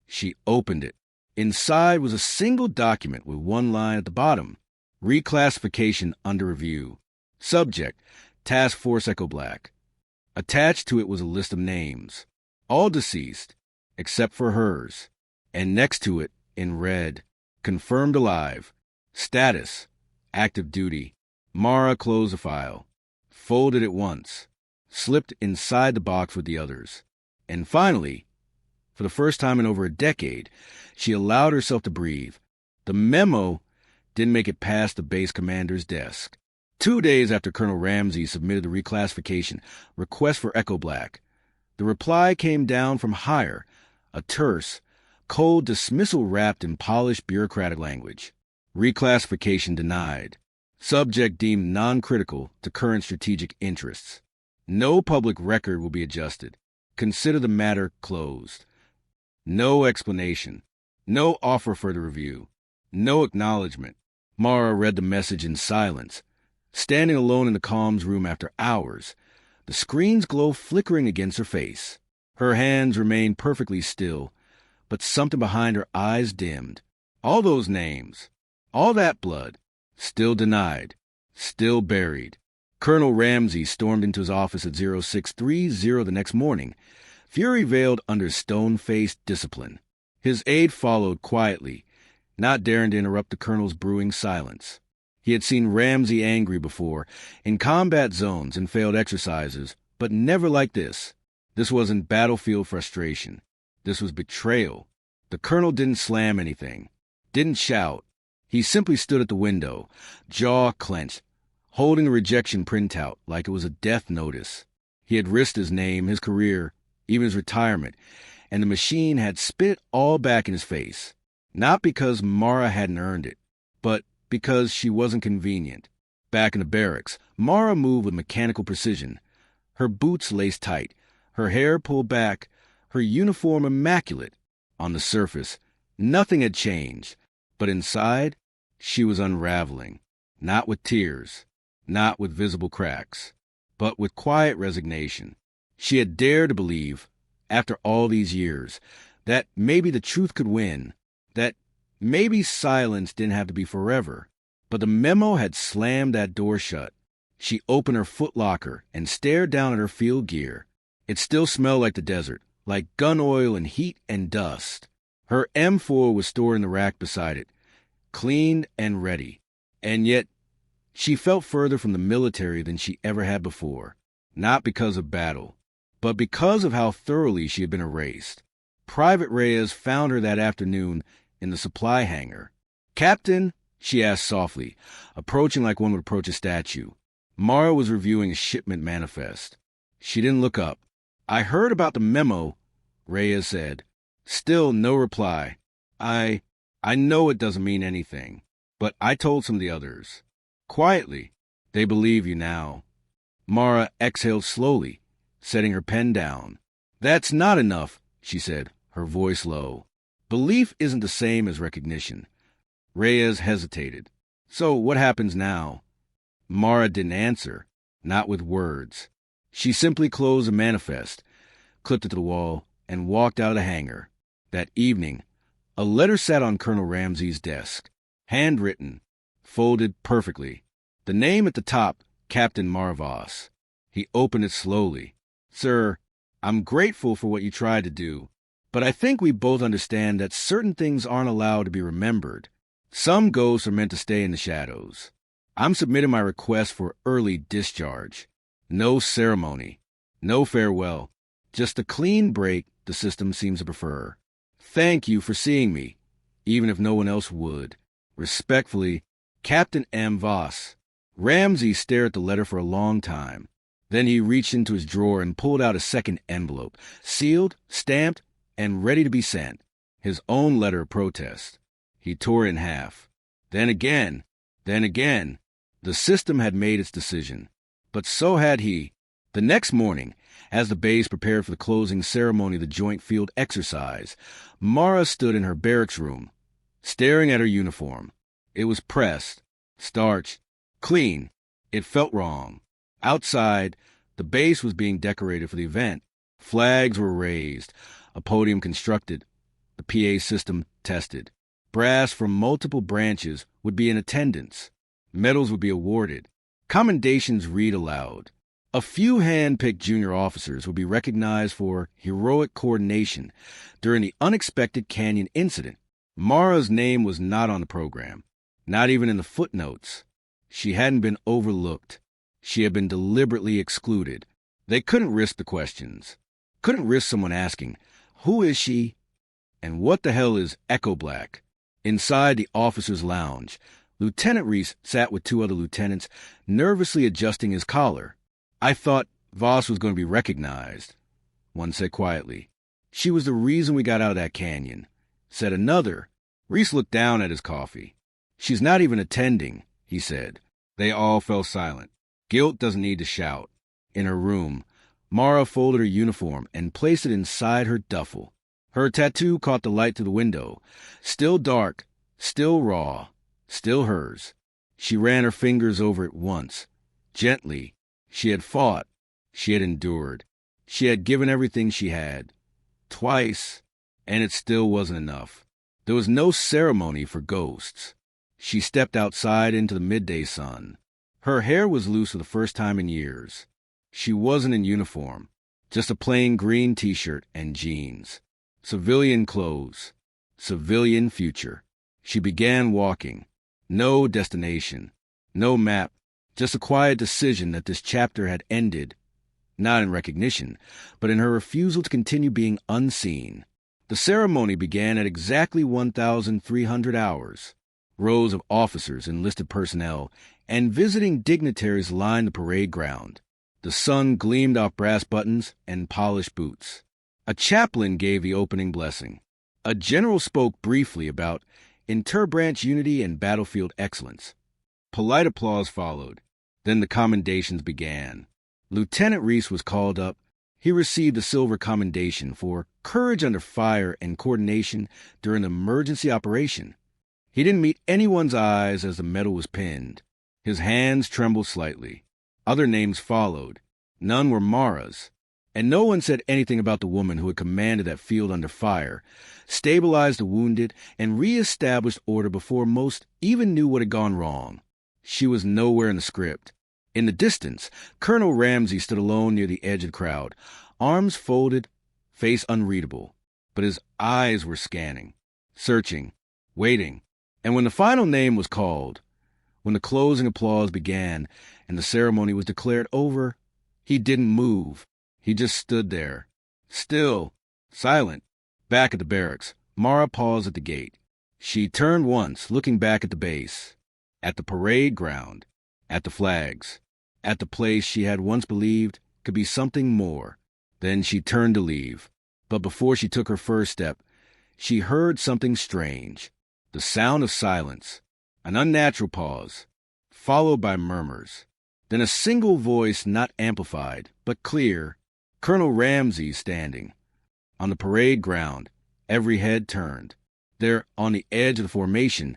S1: She opened it. Inside was a single document with one line at the bottom. Reclassification under review. Subject, Task Force Echo Black. Attached to it was a list of names. All deceased, except for hers. And next to it, in red, confirmed alive. Status, active duty. Mara closed the file. Folded it once. Slipped inside the box with the others. And finally, for the first time in over a decade, she allowed herself to breathe. The memo didn't make it past the base commander's desk. 2 days after Colonel Ramsey submitted the reclassification request for Echo Black, the reply came down from higher, a terse, cold dismissal wrapped in polished bureaucratic language. Reclassification denied. Subject deemed non-critical to current strategic interests. No public record will be adjusted. Consider the matter closed. No explanation. No offer for the review. No acknowledgement. Mara read the message in silence. Standing alone in the comms room after hours, the screen's glow flickering against her face. Her hands remained perfectly still, but something behind her eyes dimmed. All those names, all that blood, still denied, still buried. Colonel Ramsey stormed into his office at 0630 the next morning, fury veiled under stone-faced discipline. His aide followed quietly, not daring to interrupt the colonel's brewing silence. He had seen Ramsey angry before, in combat zones and failed exercises, but never like this. This wasn't battlefield frustration. This was betrayal. The colonel didn't slam anything, didn't shout. He simply stood at the window, jaw clenched, holding the rejection printout like it was a death notice. He had risked his name, his career, even his retirement, and the machine had spit it all back in his face. Not because Mara hadn't earned it, but because she wasn't convenient. Back in the barracks, Mara moved with mechanical precision. Her boots laced tight, her hair pulled back, her uniform immaculate. On the surface, nothing had changed, but inside, she was unraveling. Not with tears, not with visible cracks, but with quiet resignation. She had dared to believe, after all these years, that maybe the truth could win, that maybe silence didn't have to be forever. But the memo had slammed that door shut. She opened her footlocker and stared down at her field gear. It still smelled like the desert, like gun oil and heat and dust. Her M4 was stored in the rack beside it, cleaned and ready. And yet, she felt further from the military than she ever had before. Not because of battle, but because of how thoroughly she had been erased. Private Reyes found her that afternoon in the supply hangar. "Captain?" she asked softly, approaching like one would approach a statue. Mara was reviewing a shipment manifest. She didn't look up. "I heard about the memo," Reyes said. Still no reply. I know it doesn't mean anything, but I told some of the others. Quietly. They believe you now." Mara exhaled slowly, setting her pen down. "That's not enough," she said, her voice low. "Belief isn't the same as recognition." Reyes hesitated. "So what happens now?" Mara didn't answer, not with words. She simply closed the manifest, clipped it to the wall, and walked out of the hangar. That evening, a letter sat on Colonel Ramsey's desk, handwritten, folded perfectly. The name at the top, Captain Voss. He opened it slowly. "Sir, I'm grateful for what you tried to do, but I think we both understand that certain things aren't allowed to be remembered. Some ghosts are meant to stay in the shadows. I'm submitting my request for early discharge. No ceremony, no farewell, just a clean break the system seems to prefer. Thank you for seeing me, even if no one else would. Respectfully, Captain M. Voss." Ramsey stared at the letter for a long time. Then he reached into his drawer and pulled out a second envelope, sealed, stamped, and ready to be sent. his own letter of protest. He tore it in half. Then again, then again. The system had made its decision, but so had he. The next morning, as the base prepared for the closing ceremony of the joint field exercise, Mara stood in her barracks room, staring at her uniform. It was pressed, starched, clean. It felt wrong. Outside, the base was being decorated for the event. Flags were raised, a podium constructed, the PA system tested. Brass from multiple branches would be in attendance. Medals would be awarded. Commendations read aloud. A few hand-picked junior officers would be recognized for heroic coordination during the unexpected canyon incident. Mara's name was not on the program, not even in the footnotes. She hadn't been overlooked. She had been deliberately excluded. They couldn't risk the questions. Couldn't risk someone asking, "Who is she?" And what the hell is Echo Black? Inside the officers' lounge, Lieutenant Reese sat with two other lieutenants, nervously adjusting his collar. "I thought Voss was going to be recognized," one said quietly. "She was the reason we got out of that canyon," said another. Reese looked down at his coffee. "She's not even attending," he said. They all fell silent. Guilt doesn't need to shout. In her room, Mara folded her uniform and placed it inside her duffel. Her tattoo caught the light through the window. Still dark, still raw, still hers. She ran her fingers over it once. Gently. She had fought. She had endured. She had given everything she had. Twice. And it still wasn't enough. There was no ceremony for ghosts. She stepped outside into the midday sun. Her hair was loose for the first time in years. She wasn't in uniform, just a plain green t-shirt and jeans. Civilian clothes. Civilian future. She began walking. No destination. No map. Just a quiet decision that this chapter had ended. Not in recognition, but in her refusal to continue being unseen. The ceremony began at exactly 1,300 hours. Rows of officers, enlisted personnel, and visiting dignitaries lined the parade ground. The sun gleamed off brass buttons and polished boots. A chaplain gave the opening blessing. A general spoke briefly about interbranch unity and battlefield excellence. Polite applause followed. Then the commendations began. Lieutenant Reese was called up. He received a silver commendation for courage under fire and coordination during an emergency operation. He didn't meet anyone's eyes as the medal was pinned. His hands trembled slightly. Other names followed. None were Mara's. And no one said anything about the woman who had commanded that field under fire, stabilized the wounded, and re-established order before most even knew what had gone wrong. She was nowhere in the script. In the distance, Colonel Ramsey stood alone near the edge of the crowd, arms folded, face unreadable. But his eyes were scanning, searching, waiting. And when the final name was called, when the closing applause began and the ceremony was declared over, he didn't move. He just stood there, still, silent. Back at the barracks, Mara paused at the gate. She turned once, looking back at the base, at the parade ground, at the flags, at the place she had once believed could be something more. Then she turned to leave. But before she took her first step, she heard something strange. The sound of silence, an unnatural pause, followed by murmurs. Then a single voice, not amplified, but clear. Colonel Ramsey standing. On the parade ground, every head turned. There, on the edge of the formation,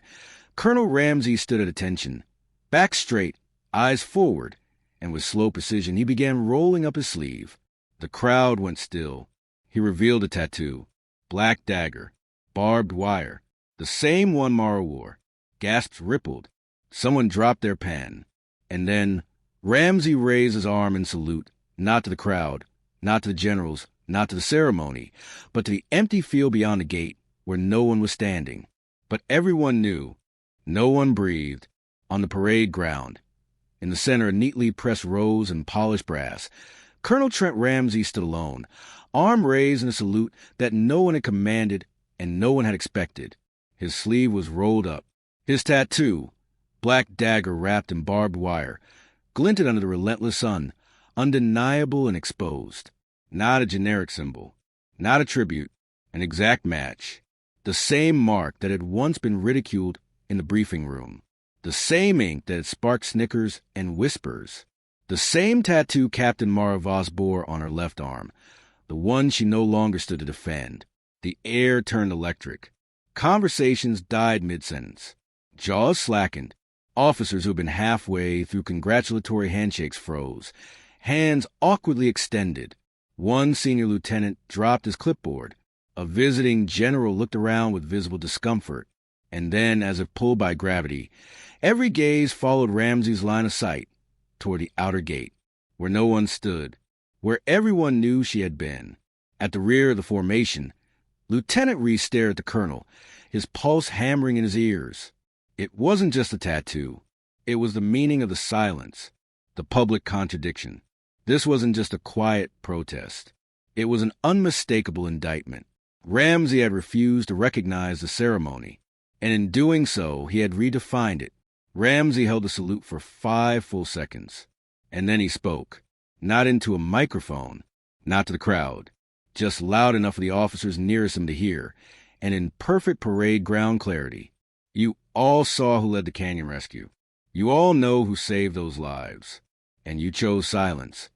S1: Colonel Ramsey stood at attention. Back straight, eyes forward, and with slow precision he began rolling up his sleeve. The crowd went still. He revealed a tattoo. Black dagger. Barbed wire. The same one Mara wore. Gasps rippled. Someone dropped their pen. And then Ramsey raised his arm in salute, not to the crowd, not to the generals, not to the ceremony, but to the empty field beyond the gate, where no one was standing. But everyone knew. No one breathed. On the parade ground, in the center, neatly pressed rows and polished brass, Colonel Trent Ramsey stood alone, arm raised in a salute that no one had commanded and no one had expected. His sleeve was rolled up. His tattoo, black dagger wrapped in barbed wire, glinted under the relentless sun, undeniable and exposed. Not a generic symbol, not a tribute, an exact match. The same mark that had once been ridiculed in the briefing room. The same ink that had sparked snickers and whispers. The same tattoo Captain Mara Voss bore on her left arm. The one she no longer stood to defend. The air turned electric. Conversations died mid-sentence. Jaws slackened. Officers who had been halfway through congratulatory handshakes froze. Hands awkwardly extended. One senior lieutenant dropped his clipboard. A visiting general looked around with visible discomfort. And then, as if pulled by gravity, every gaze followed Ramsey's line of sight toward the outer gate, where no one stood, where everyone knew she had been. At the rear of the formation, Lieutenant Reese stared at the colonel, his pulse hammering in his ears. It wasn't just a tattoo. It was the meaning of the silence, the public contradiction. This wasn't just a quiet protest. It was an unmistakable indictment. Ramsey had refused to recognize the ceremony, and in doing so, he had redefined it. Ramsey held a salute for 5 full seconds, and then he spoke, not into a microphone, not to the crowd, just loud enough for the officers nearest him to hear, and in perfect parade ground clarity. You all saw who led the canyon rescue. You all know who saved those lives, and you chose silence.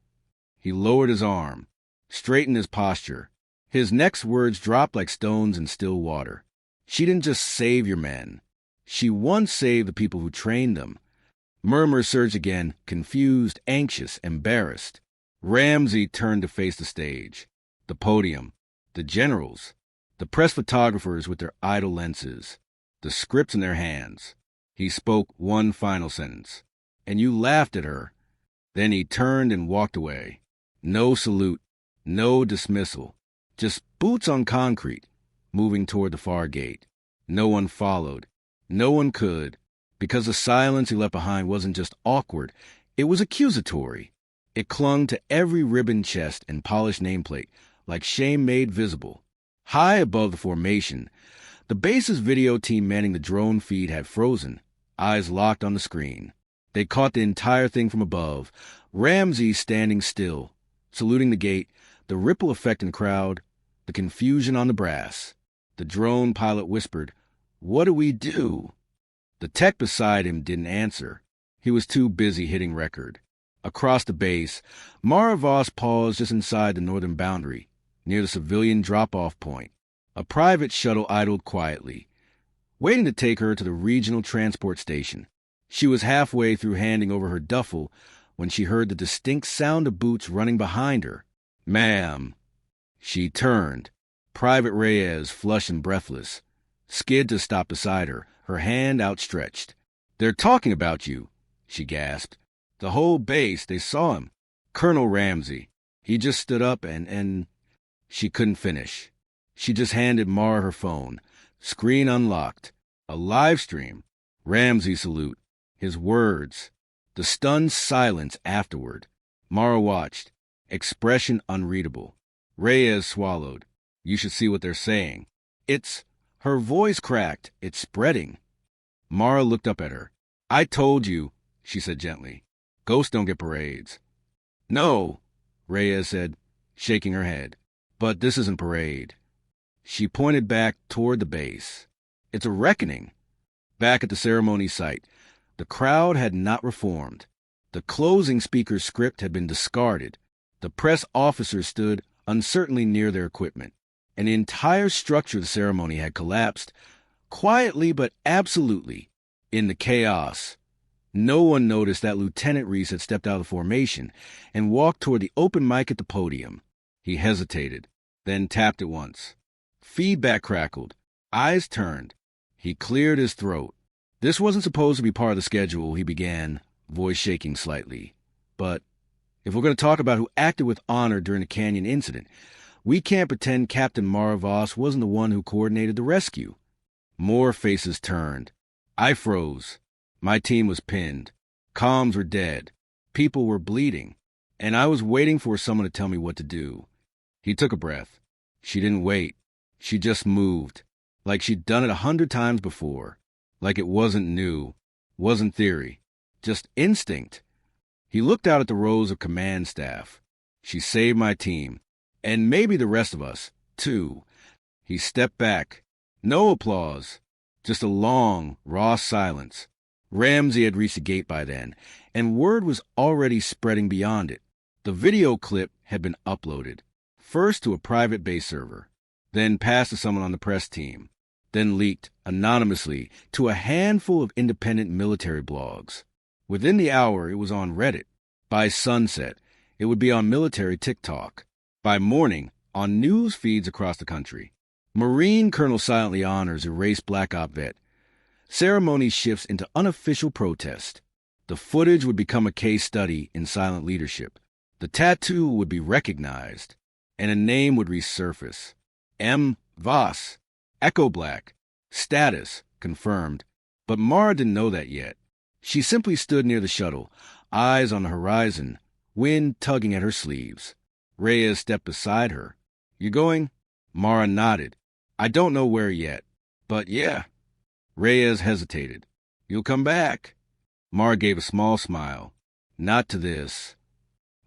S1: He lowered his arm, straightened his posture. His next words dropped like stones in still water. She didn't just save your men. She once saved the people who trained them. Murmurs surged again, confused, anxious, embarrassed. Ramsey turned to face the stage, the podium, the generals, the press photographers with their idle lenses, the scripts in their hands. He spoke one final sentence, and you laughed at her. Then he turned and walked away. No salute, no dismissal, just boots on concrete, moving toward the far gate. No one followed. No one could, because the silence he left behind wasn't just awkward, it was accusatory. It clung to every ribbon chest and polished nameplate, like shame made visible. High above the formation, the base's video team manning the drone feed had frozen, eyes locked on the screen. They caught the entire thing from above, Ramsey standing still, saluting the gate, the ripple effect in the crowd, the confusion on the brass. The drone pilot whispered, "What do we do?" The tech beside him didn't answer. He was too busy hitting record. Across the base, Mara Voss paused just inside the northern boundary, near the civilian drop-off point. A private shuttle idled quietly, waiting to take her to the regional transport station. She was halfway through handing over her duffel when she heard the distinct sound of boots running behind her. "Ma'am." She turned. Private Reyes, flushed and breathless, skid to stop beside her, her hand outstretched. "They're talking about you," she gasped. "The whole base, they saw him. Colonel Ramsey. He just stood up and—" She couldn't finish. She just handed Mara her phone. Screen unlocked. A live stream. Ramsey salute. His words. The stunned silence afterward. Mara watched. Expression unreadable. Reyes swallowed. "You should see what they're saying. It's—" Her voice cracked. "It's spreading." Mara looked up at her. "I told you," she said gently. "Ghosts don't get parades." "No," Reyes said, shaking her head. "But this isn't parade." She pointed back toward the base. "It's a reckoning." Back at the ceremony site, the crowd had not reformed. The closing speaker's script had been discarded. The press officers stood uncertainly near their equipment, and the entire structure of the ceremony had collapsed, quietly but absolutely, in the chaos. No one noticed that Lieutenant Reese had stepped out of the formation and walked toward the open mic at the podium. He hesitated, then tapped it once. Feedback crackled. Eyes turned. He cleared his throat. "This wasn't supposed to be part of the schedule," he began, voice shaking slightly. "But if we're going to talk about who acted with honor during the canyon incident, we can't pretend Captain Mara Voss wasn't the one who coordinated the rescue." More faces turned. I froze. My team was pinned. Comms were dead. People were bleeding. And I was waiting for someone to tell me what to do. He took a breath. She didn't wait. She just moved. Like she'd done it 100 times before. Like it wasn't new. Wasn't theory. Just instinct. He looked out at the rows of command staff. She saved my team. And maybe the rest of us, too. He stepped back. No applause, just a long, raw silence. Ramsey had reached the gate by then, and word was already spreading beyond it. The video clip had been uploaded, first to a private base server, then passed to someone on the press team, then leaked anonymously to a handful of independent military blogs. Within the hour, it was on Reddit. By sunset, it would be on military TikTok. By morning, on news feeds across the country. Marine Colonel silently honors erased Black Op vet. Ceremony shifts into unofficial protest. The footage would become a case study in silent leadership. The tattoo would be recognized, and a name would resurface. M. Voss. Echo Black. Status confirmed. But Mara didn't know that yet. She simply stood near the shuttle, eyes on the horizon, wind tugging at her sleeves. Reyes stepped beside her. "You going?" Mara nodded. "I don't know where yet, but yeah." Reyes hesitated. "You'll come back?" Mara gave a small smile. "Not to this."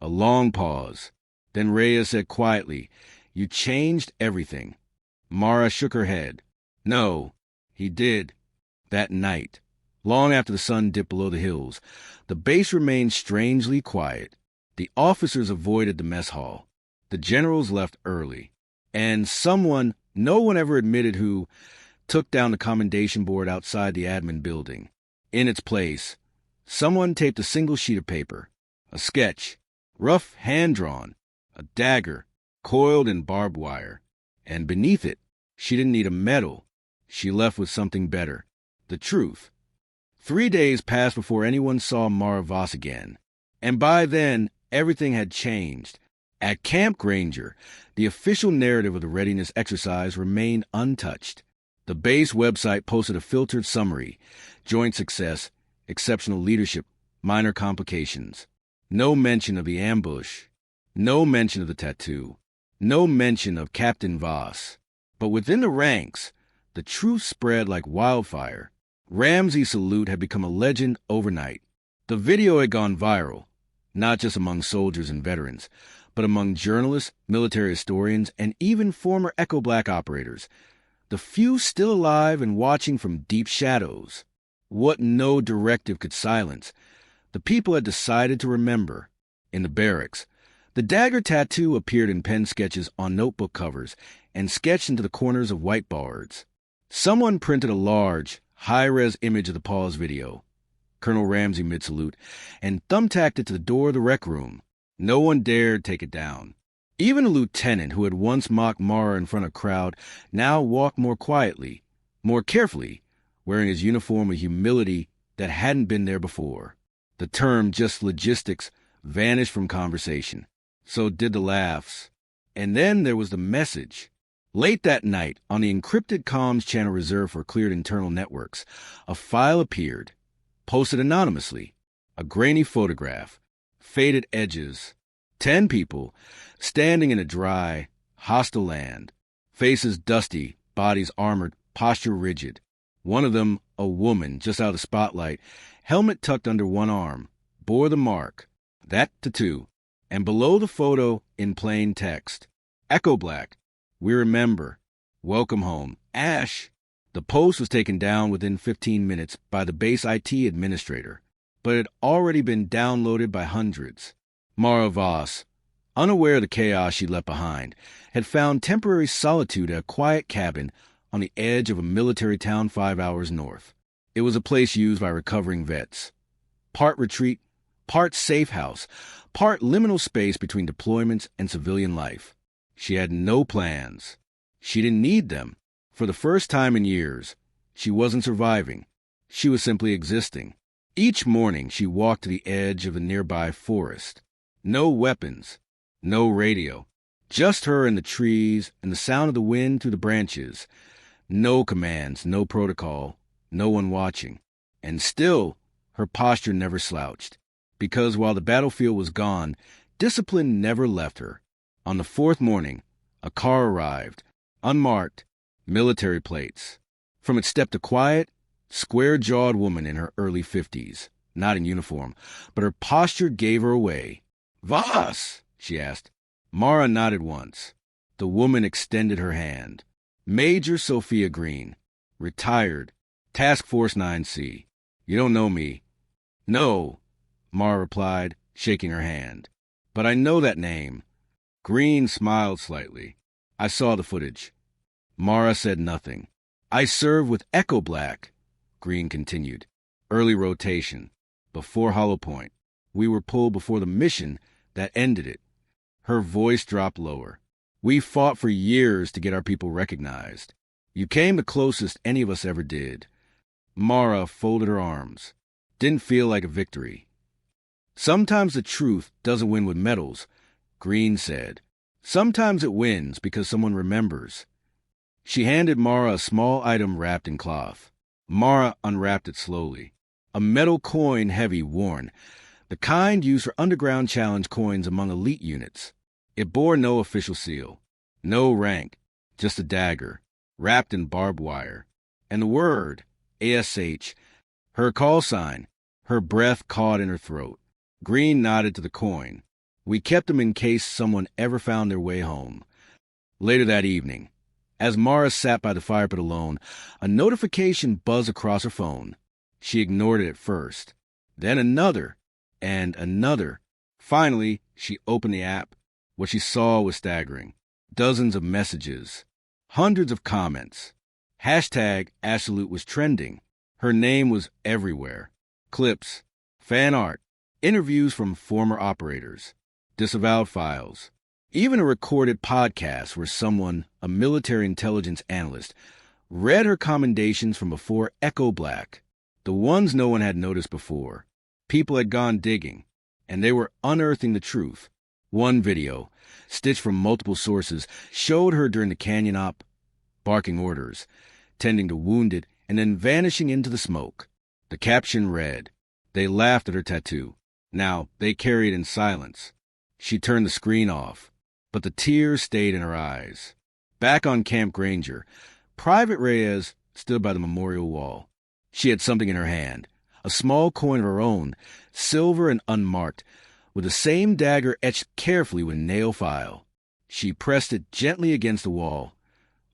S1: A long pause. Then Reyes said quietly, "You changed everything." Mara shook her head. "No, he did." That night, long after the sun dipped below the hills, the base remained strangely quiet. The officers avoided the mess hall. The generals left early. And someone, no one ever admitted who, took down the commendation board outside the admin building. In its place, someone taped a single sheet of paper, a sketch, rough hand-drawn, a dagger, coiled in barbed wire. And beneath it, she didn't need a medal. She left with something better, the truth. 3 days passed before anyone saw Mara Voss again. And by then, everything had changed. At Camp Granger, the official narrative of the readiness exercise remained untouched. The base website posted a filtered summary: joint success, exceptional leadership, minor complications. No mention of the ambush. No mention of the tattoo. No mention of Captain Voss. But within the ranks, the truth spread like wildfire. Ramsey's salute had become a legend overnight. The video had gone viral, not just among soldiers and veterans, but among journalists, military historians, and even former Echo Black operators, the few still alive and watching from deep shadows. What no directive could silence, the people had decided to remember. In the barracks, the dagger tattoo appeared in pen sketches on notebook covers and sketched into the corners of whiteboards. Someone printed a large, high-res image of the pause video, Colonel Ramsey mid-salute, and thumbtacked it to the door of the rec room. No one dared take it down. Even a lieutenant who had once mocked Mara in front of a crowd now walked more quietly, more carefully, wearing his uniform with humility that hadn't been there before. The term just logistics vanished from conversation. So did the laughs. And then there was the message. Late that night, on the encrypted comms channel reserved for cleared internal networks, a file appeared, posted anonymously, a grainy photograph, faded edges, 10 people standing in a dry, hostile land, faces dusty, bodies armored, posture rigid. One of them, a woman just out of the spotlight, helmet tucked under one arm, bore the mark, that tattoo, and below the photo in plain text, Echo Black, we remember, welcome home, Ash. The post was taken down within 15 minutes by the base IT administrator, but it had already been downloaded by hundreds. Mara Voss, unaware of the chaos she left behind, had found temporary solitude at a quiet cabin on the edge of a military town 5 hours north. It was a place used by recovering vets. Part retreat, part safe house, part liminal space between deployments and civilian life. She had no plans. She didn't need them. For the first time in years, she wasn't surviving. She was simply existing. Each morning, she walked to the edge of the nearby forest. No weapons, no radio. Just her and the trees and the sound of the wind through the branches. No commands, no protocol, no one watching. And still, her posture never slouched. Because while the battlefield was gone, discipline never left her. On the 4th morning, a car arrived, unmarked, military plates. From its step to quiet, square-jawed woman in her early 50s, not in uniform, but her posture gave her away. "Voss?" she asked. Mara nodded once. The woman extended her hand. Major Sophia Green, retired, Task Force 9C. You don't know me. No, Mara replied, shaking her hand. But I know that name. Green smiled slightly. I saw the footage. Mara said nothing. I serve with Echo Black, Green continued. Early rotation. Before Hollow Point. We were pulled before the mission that ended it. Her voice dropped lower. We fought for years to get our people recognized. You came the closest any of us ever did. Mara folded her arms. Didn't feel like a victory. Sometimes the truth doesn't win with medals, Green said. Sometimes it wins because someone remembers. She handed Mara a small item wrapped in cloth. Mara unwrapped it slowly. A metal coin heavy worn, the kind used for underground challenge coins among elite units. It bore no official seal, no rank, just a dagger, wrapped in barbed wire. And the word, ASH, her call sign, her breath caught in her throat. Green nodded to the coin. We kept them in case someone ever found their way home. Later that evening, as Mara sat by the fire pit alone, a notification buzzed across her phone. She ignored it at first. Then another, and another. Finally, she opened the app. What she saw was staggering. Dozens of messages. Hundreds of comments. Hashtag Absolute was trending. Her name was everywhere. Clips, fan art, interviews from former operators, disavowed files, even a recorded podcast where someone, a military intelligence analyst, read her commendations from before Echo Black, the ones no one had noticed before. People had gone digging, and they were unearthing the truth. One video, stitched from multiple sources, showed her during the canyon op, barking orders, tending to wounded, and then vanishing into the smoke. The caption read, "They laughed at her tattoo. Now they carry it in silence." She turned the screen off, but the tears stayed in her eyes. Back on Camp Granger, Private Reyes stood by the memorial wall. She had something in her hand, a small coin of her own, silver and unmarked, with the same dagger etched carefully with nail file. She pressed it gently against the wall,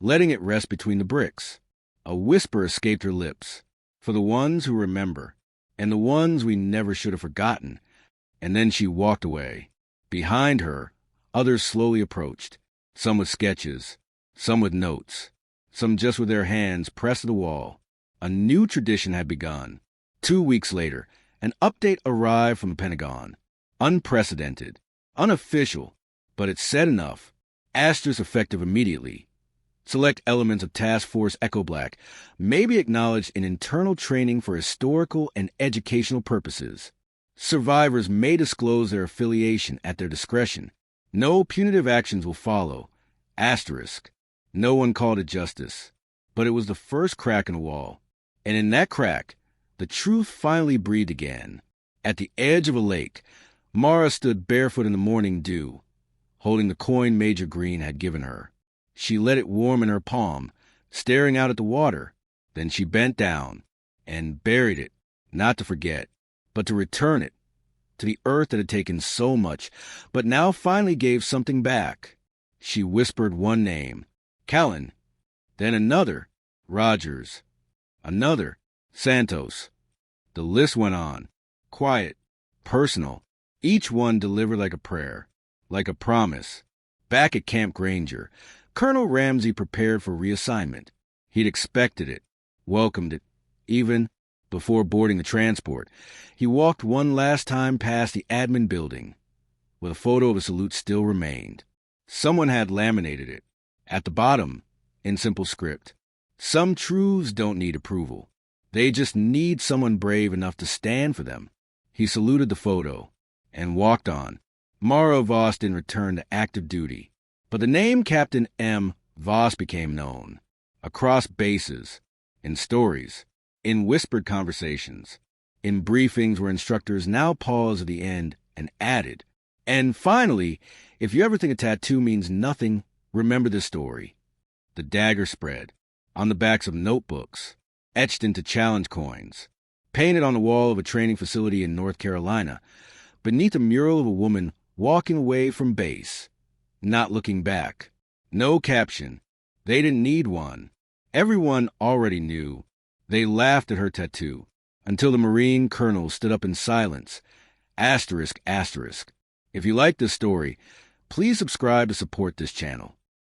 S1: letting it rest between the bricks. A whisper escaped her lips, "For the ones who remember, and the ones we never should have forgotten." And then she walked away. Behind her, others slowly approached, some with sketches, some with notes, some just with their hands pressed to the wall. A new tradition had begun. 2 weeks later, an update arrived from the Pentagon. Unprecedented, unofficial, but it said enough. Asterisk effective immediately. Select elements of Task Force Echo Black may be acknowledged in internal training for historical and educational purposes. Survivors may disclose their affiliation at their discretion. No punitive actions will follow. Asterisk. No one called it justice. But it was the first crack in the wall. And in that crack, the truth finally breathed again. At the edge of a lake, Mara stood barefoot in the morning dew, holding the coin Major Green had given her. She let it warm in her palm, staring out at the water. Then she bent down and buried it, not to forget, but to return it to the earth that had taken so much, but now finally gave something back. She whispered one name, Callan, then another, Rogers, another, Santos. The list went on, quiet, personal, each one delivered like a prayer, like a promise. Back at Camp Granger, Colonel Ramsey prepared for reassignment. He'd expected it, welcomed it, even before boarding the transport. He walked one last time past the admin building, where the photo of a salute still remained. Someone had laminated it. At the bottom, in simple script, "Some truths don't need approval. They just need someone brave enough to stand for them." He saluted the photo and walked on. Mara Voss didn't return to active duty, but the name Captain M. Voss became known. Across bases, in stories, in whispered conversations, in briefings where instructors now paused at the end and added. And finally, if you ever think a tattoo means nothing, remember this story. The dagger spread, on the backs of notebooks, etched into challenge coins, painted on the wall of a training facility in North Carolina, beneath a mural of a woman walking away from base, not looking back. No caption, They didn't need one. Everyone already knew. They laughed at her tattoo until the Marine colonel stood up in silence. Asterisk, asterisk. If you like this story, please subscribe to support this channel.